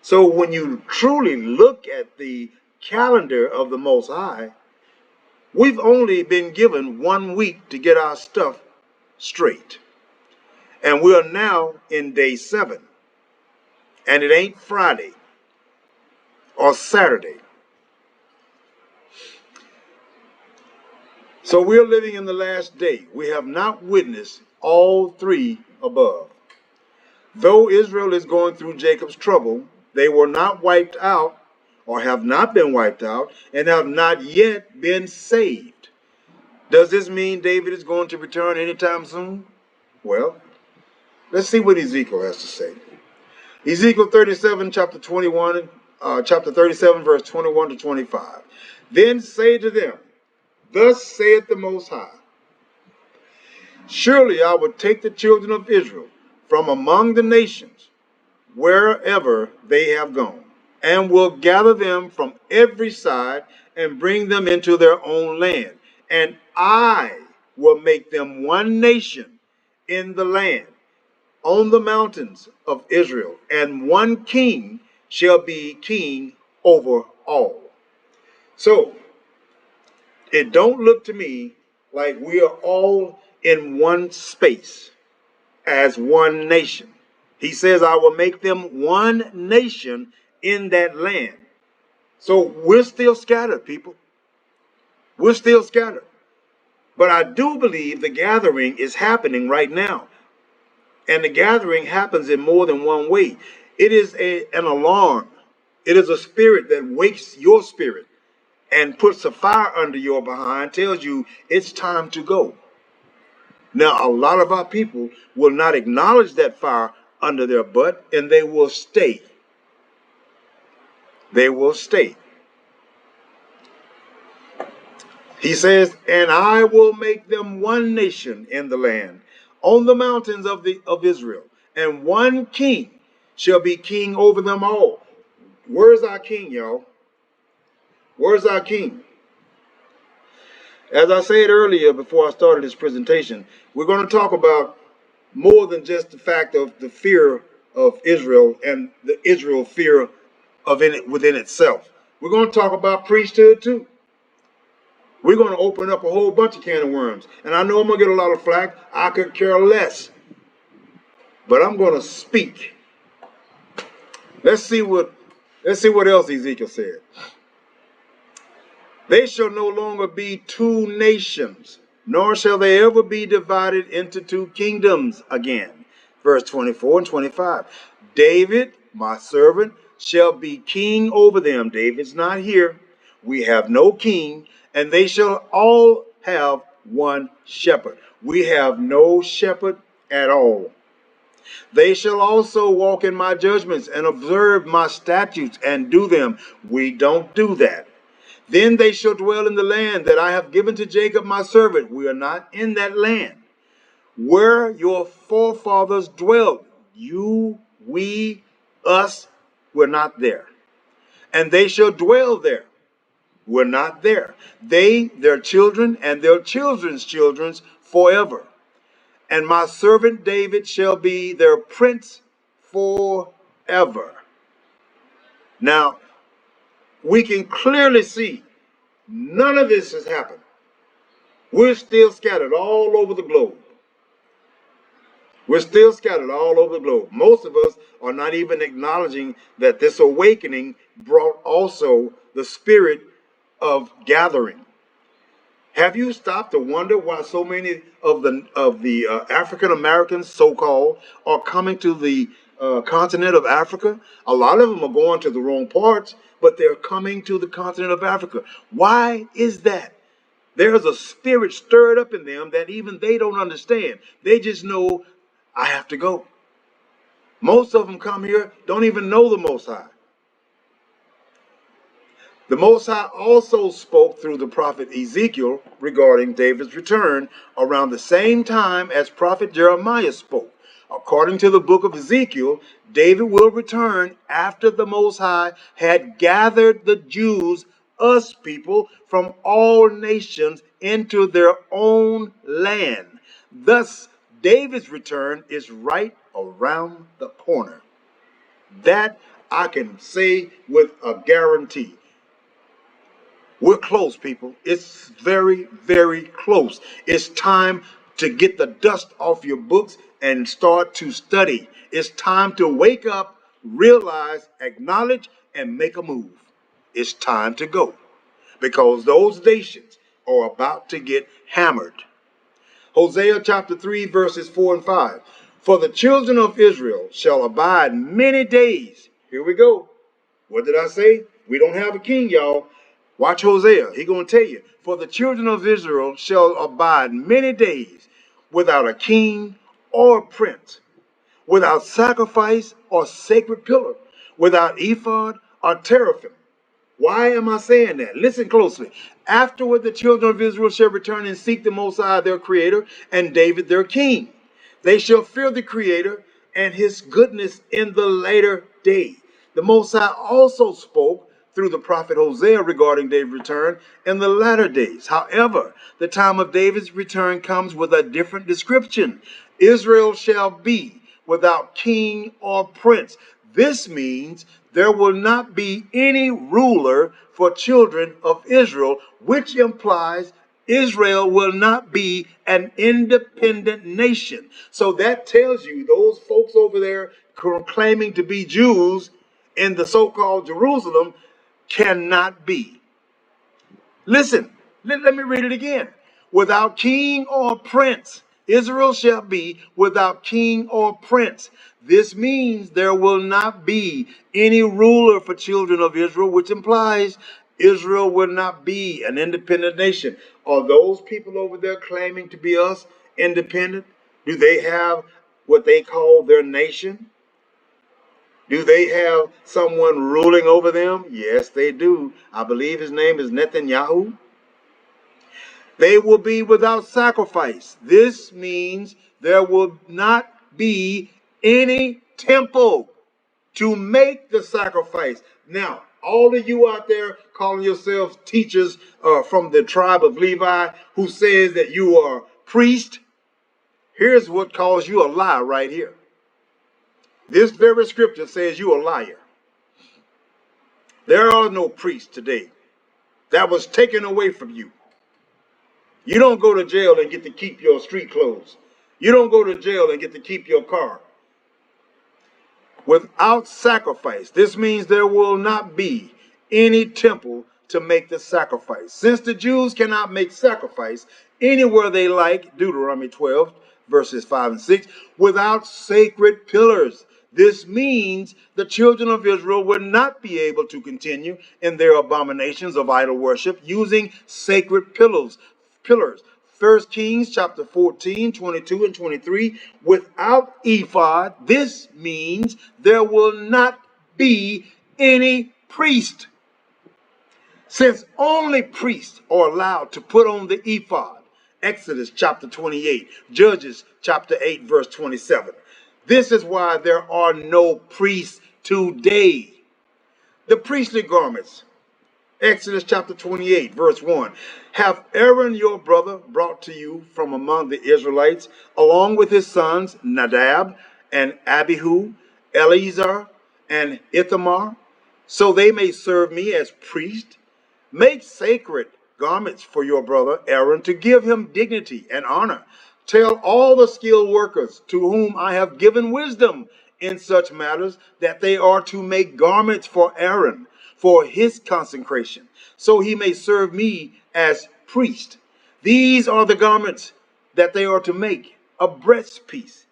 So when you truly look at the calendar of the Most High, we've only been given 1 week to get our stuff straight. And we are now in day 7. And it ain't Friday or Saturday. So we're living in the last day. We have not witnessed all 3 above. Though Israel is going through Jacob's trouble, they were not wiped out, or have not been wiped out, and have not yet been saved. Does this mean David is going to return anytime soon? Well, let's see what Ezekiel has to say. Ezekiel 37, chapter 37, verse 21 to 25. Then say to them, thus saith the Most High, surely I will take the children of Israel from among the nations, wherever they have gone, and will gather them from every side and bring them into their own land. And I will make them one nation in the land, on the mountains of Israel, and one king shall be king over all. So it don't look to me like we are all in one space as one nation. He says, I will make them one nation in that land. So we're still scattered, people. We're still scattered. But I do believe the gathering is happening right now. And the gathering happens in more than one way. It is an alarm. It is a spirit that wakes your spirit and puts a fire under your behind, tells you it's time to go. Now, a lot of our people will not acknowledge that fire under their butt, and they will stay. They will stay. He says, and I will make them one nation in the land, on the mountains of Israel, and one king shall be king over them all. Where's our king, y'all? Where's our king? As I said earlier before I started this presentation, we're going to talk about more than just the fact of the fear of Israel and the Israel fear of it within itself. We're going to talk about priesthood too. We're going to open up a whole bunch of can of worms. And I know I'm going to get a lot of flack. I could care less. But I'm going to speak. Let's see what else Ezekiel said. They shall no longer be 2 nations, nor shall they ever be divided into 2 kingdoms again. Verse 24 and 25. David, my servant, shall be king over them. David's not here. We have no king, and they shall all have one shepherd. We have no shepherd at all. They shall also walk in my judgments and observe my statutes and do them. We don't do that. Then they shall dwell in the land that I have given to Jacob my servant. We are not in that land. Where your forefathers dwelled, you, we, us, we're not there. And they shall dwell there. We're not there. They, their children, and their children's children forever. And my servant David shall be their prince forever. Now, we can clearly see none of this has happened. We're still scattered all over the globe. We're still scattered all over the globe. Most of us are not even acknowledging that this awakening brought also the spirit of gathering. Have you stopped to wonder why so many of the African Americans, so-called, are coming to the continent of Africa? A lot of them are going to the wrong parts, but they're coming to the continent of Africa. Why is that? There's a spirit stirred up in them that even they don't understand. They just know, I have to go. Most of them come here, don't even know the Most High. The Most High also spoke through the prophet Ezekiel regarding David's return around the same time as prophet Jeremiah spoke. According to the book of Ezekiel, David will return after the Most High had gathered the Jews, us people, from all nations into their own land. Thus, David's return is right around the corner. That I can say with a guarantee. We're close, people. It's very, very close. It's time to get the dust off your books and start to study. It's time to wake up, realize, acknowledge, and make a move. It's time to go because those nations are about to get hammered. Hosea chapter 3, verses 4 and 5. For the children of Israel shall abide many days. Here we go. What did I say? We don't have a king, y'all. Watch Hosea. He gonna tell you. For the children of Israel shall abide many days without a king or prince, without sacrifice or sacred pillar, without ephod or teraphim. Why am I saying that? Listen closely. Afterward, the children of Israel shall return and seek the Most High their Creator and David their king. They shall fear the Creator and his goodness in the later day. The Most High also spoke through the prophet Hosea regarding David's return in the latter days. However, the time of David's return comes with a different description. Israel shall be without king or prince. This means there will not be any ruler for children of Israel, which implies Israel will not be an independent nation. So that tells you those folks over there claiming to be Jews in the so-called Jerusalem cannot be. Listen, let me read it again. Without king or prince, Israel shall be without king or prince. This means there will not be any ruler for children of Israel, which implies Israel will not be an independent nation. Are those people over there claiming to be us independent? Do they have what they call their nation? Do they have someone ruling over them? Yes, they do. I believe his name is Netanyahu. They will be without sacrifice. This means there will not be any temple to make the sacrifice. Now, all of you out there calling yourselves teachers from the tribe of Levi who says that you are priest, here's what calls you a lie right here. This very scripture says you a liar. There are no priests today. That was taken away from you. You don't go to jail and get to keep your street clothes. You don't go to jail and get to keep your car. Without sacrifice, this means there will not be any temple to make the sacrifice. Since the Jews cannot make sacrifice anywhere they like, Deuteronomy 12, verses 5 and 6, without sacred pillars. This means the children of Israel would not be able to continue in their abominations of idol worship using sacred pillars. 1 Kings chapter 14, 22 and 23. Without ephod, this means there will not be any priest. Since only priests are allowed to put on the ephod, Exodus chapter 28, Judges chapter 8, verse 27. This is why there are no priests today. The priestly garments, Exodus chapter 28, verse 1. Have Aaron your brother brought to you from among the Israelites, along with his sons Nadab and Abihu, Eleazar and Ithamar, so they may serve me as priest. Make sacred garments for your brother Aaron to give him dignity and honor. Tell all the skilled workers to whom I have given wisdom in such matters that they are to make garments for Aaron for his consecration, so he may serve me as priest. These are the garments that they are to make: a breastpiece,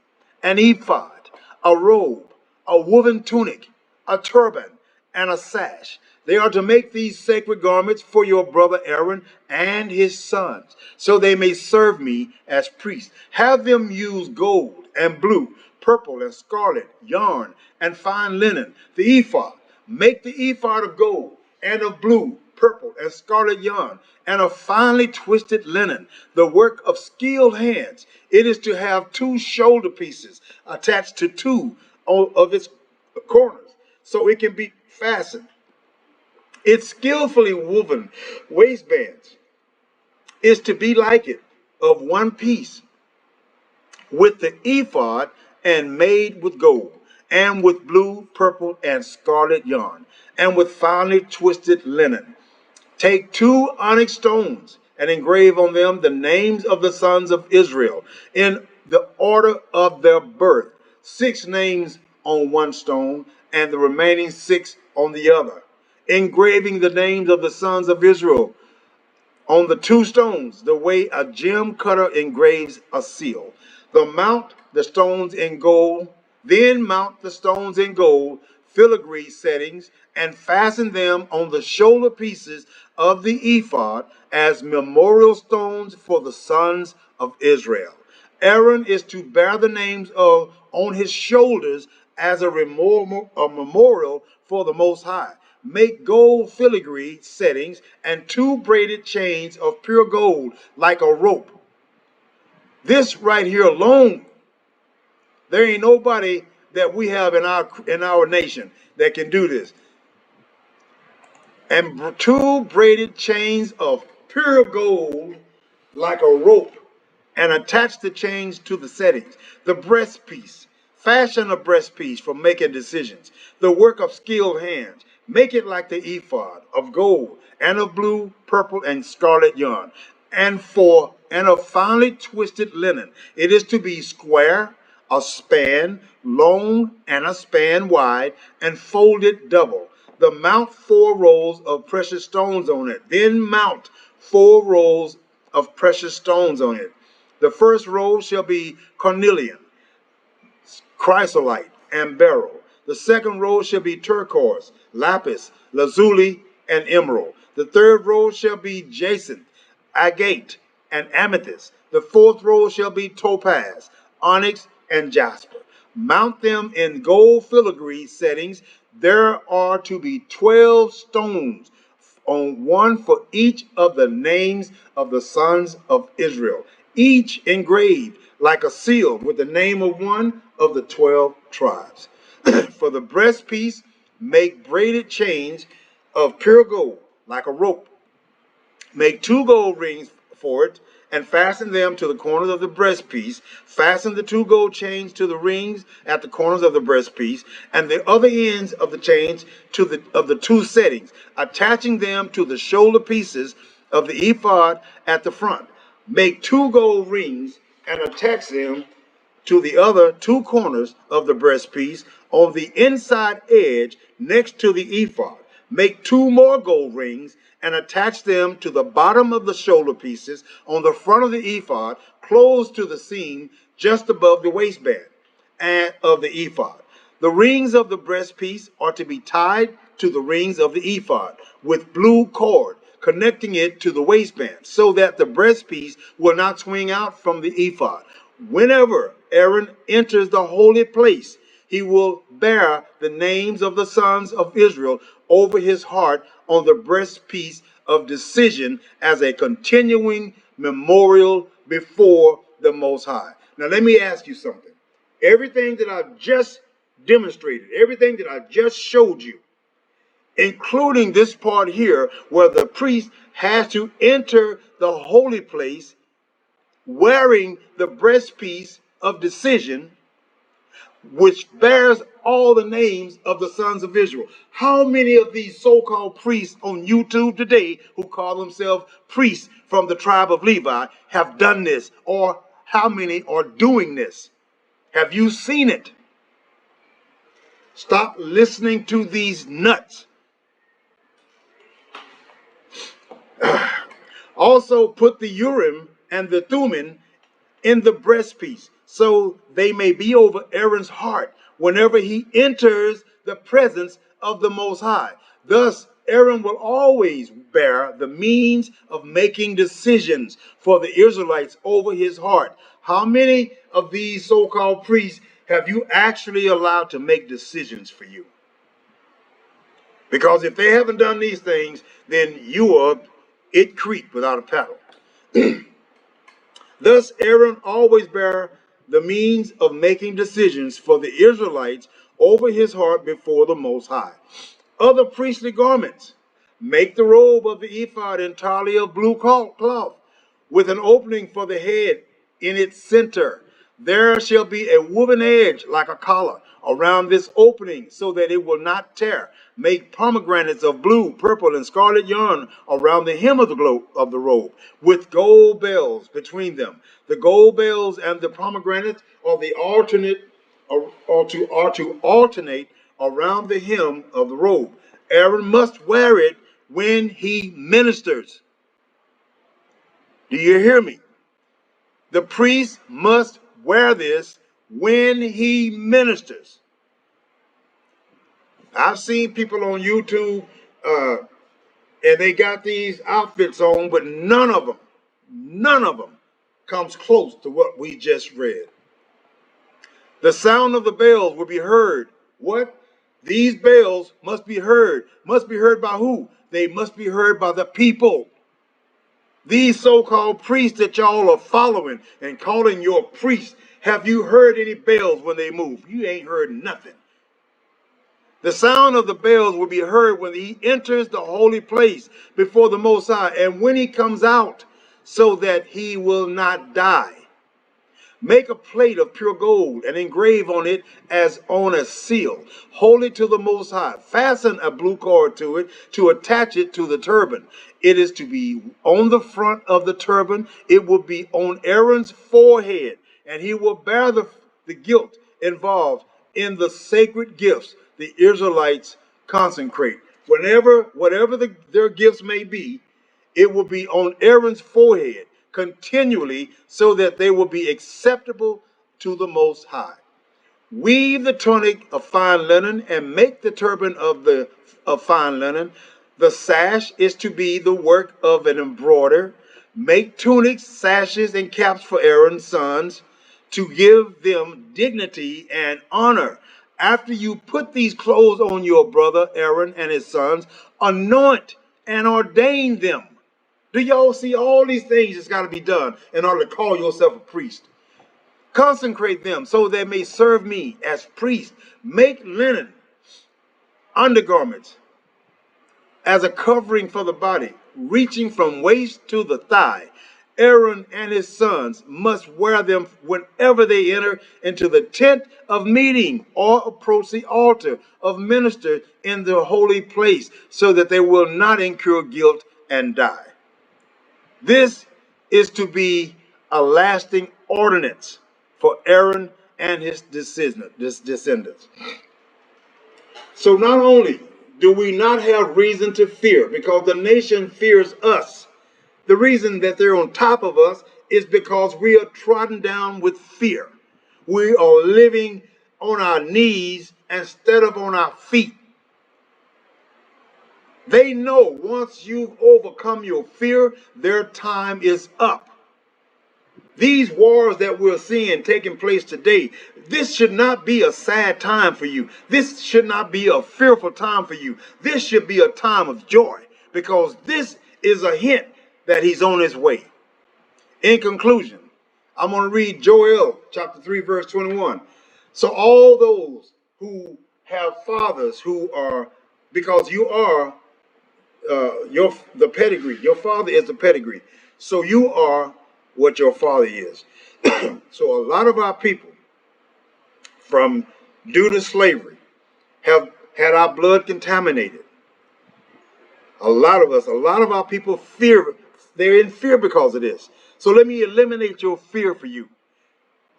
an ephod, a robe, a woven tunic, a turban, and a sash. They are to make these sacred garments for your brother Aaron and his sons, so they may serve me as priests. Have them use gold and blue, purple and scarlet, yarn, and fine linen. The ephod, make the ephod of gold and of blue, purple, and scarlet yarn, and of finely twisted linen, the work of skilled hands. It is to have 2 shoulder pieces attached to 2 of its corners, so it can be fastened. Its skillfully woven waistbands is to be like it, of one piece, with the ephod, and made with gold, and with blue, purple, and scarlet yarn, and with finely twisted linen. Take 2 onyx stones and engrave on them the names of the sons of Israel in the order of their birth, 6 names on one stone, and the remaining 6 on the other, engraving the names of the sons of Israel on the 2 stones, the way a gem cutter engraves a seal. Mount the stones in gold, then mount the stones in gold, filigree settings, and fasten them on the shoulder pieces of the ephod as memorial stones for the sons of Israel. Aaron is to bear the names of on his shoulders as a memorial for the Most High. Make gold filigree settings and 2 braided chains of pure gold like a rope. This right here alone, there ain't nobody that we have in our nation that can do this. And 2 braided chains of pure gold like a rope, and attach the chains to the settings. The breastpiece. Fashion a breastpiece for making decisions. The work of skilled hands. Make it like the ephod of gold and of blue, purple, and scarlet yarn, and of finely twisted linen. It is to be square, a span long, and a span wide, and folded double. The mount 4 rows of precious stones on it. Then mount 4 rows of precious stones on it. The first row shall be cornelian, chrysolite, and beryl. The second row shall be turquoise, lapis, lazuli, and emerald. The third row shall be jacinth, agate, and amethyst. The fourth row shall be topaz, onyx, and jasper. Mount them in gold filigree settings. There are to be 12 stones, on one for each of the names of the sons of Israel, each engraved like a seal with the name of one of the 12 tribes. For the breastpiece, make braided chains of pure gold like a rope. Make 2 gold rings for it, and fasten them to the corners of the breastpiece. Fasten the 2 gold chains to the rings at the corners of the breastpiece, and the other ends of the chains to the 2 settings, attaching them to the shoulder pieces of the ephod at the front. Make 2 gold rings and attach them to the other 2 corners of the breastpiece on the inside edge next to the ephod. Make 2 more gold rings and attach them to the bottom of the shoulder pieces on the front of the ephod, close to the seam just above the waistband and of the ephod. The rings of the breastpiece are to be tied to the rings of the ephod with blue cord, connecting it to the waistband, so that the breastpiece will not swing out from the ephod. Whenever Aaron enters the holy place, he will bear the names of the sons of Israel over his heart on the breastpiece of decision as a continuing memorial before the Most High. Now, let me ask you something. Everything that I've just demonstrated, everything that I just showed you, including this part here where the priest has to enter the holy place wearing the breastpiece of decision, which bears all the names of the sons of Israel. How many of these so-called priests on YouTube today who call themselves priests from the tribe of Levi have done this? Or how many are doing this? Have you seen it? Stop listening to these nuts. Also put the Urim and the Thummim in the breastpiece, so they may be over Aaron's heart whenever he enters the presence of the Most High. Thus, Aaron will always bear the means of making decisions for the Israelites over his heart. How many of these so-called priests have you actually allowed to make decisions for you? Because if they haven't done these things, then you are it creek without a paddle. Thus, Aaron always bare the means of making decisions for the Israelites over his heart before the Most High. Other priestly garments. Make the robe of the ephod entirely of blue cloth, with an opening for the head in its center. There shall be a woven edge like a collar around this opening, so that it will not tear. Make pomegranates of blue, purple, and scarlet yarn around the hem of the robe, with gold bells between them. The gold bells and the pomegranates are the alternate are to alternate around the hem of the robe. Aaron must wear it when he ministers. Do you hear me? The priest must wear this when he ministers. I've seen people on YouTube and they got these outfits on, but none of them comes close to what we just read. The sound of the bells will be heard. What? These bells must be heard. Must be heard by who? They must be heard by the people. These so-called priests that y'all are following and calling your priests, have you heard any bells when they move? You ain't heard nothing. The sound of the bells will be heard when he enters the holy place before the Most High, and when he comes out, so that he will not die. Make a plate of pure gold and engrave on it as on a seal, holy to the Most High. Fasten a blue cord to it to attach it to the turban. It is to be on the front of the turban. It will be on Aaron's forehead, and he will bear the guilt involved in the sacred gifts the Israelites consecrate. Whatever their gifts may be, it will be on Aaron's forehead continually, so that they will be acceptable to the Most High. Weave the tunic of fine linen and make the turban of fine linen. The sash is to be the work of an embroider. Make tunics, sashes, and caps for Aaron's sons, to give them dignity and honor. After you put these clothes on your brother Aaron and his sons, anoint and ordain them. Do y'all see all these things that's got to be done in order to call yourself a priest? Consecrate them so they may serve me as priests. Make linen undergarments as a covering for the body, reaching from waist to the thigh. Aaron and his sons must wear them whenever they enter into the tent of meeting or approach the altar of minister in the holy place, so that they will not incur guilt and die. This is to be a lasting ordinance for Aaron and his descendants. So not only do we not have reason to fear, because the nation fears us, the reason that they're on top of us is because we are trodden down with fear. We are living on our knees instead of on our feet. They know once you've overcome your fear, their time is up. These wars that we're seeing taking place today, this should not be a sad time for you. This should not be a fearful time for you. This should be a time of joy, because this is a hint that he's on his way. In conclusion, I'm going to read Joel chapter 3, verse 21. So all those who have fathers who are, because you are the pedigree. Your father is the pedigree. So you are what your father is. So a lot of our people, from due to slavery, have had our blood contaminated. A lot of our people fear. They're in fear because of this. So let me eliminate your fear for you.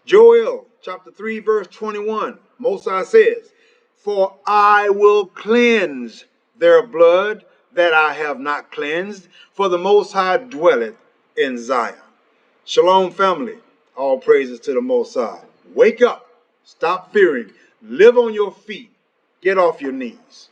Joel chapter 3, verse 21. Mosiah says, "For I will cleanse their blood that I have not cleansed, for the Most High dwelleth in Zion." Shalom, family. All praises to the Most High. Wake up. Stop fearing. Live on your feet. Get off your knees.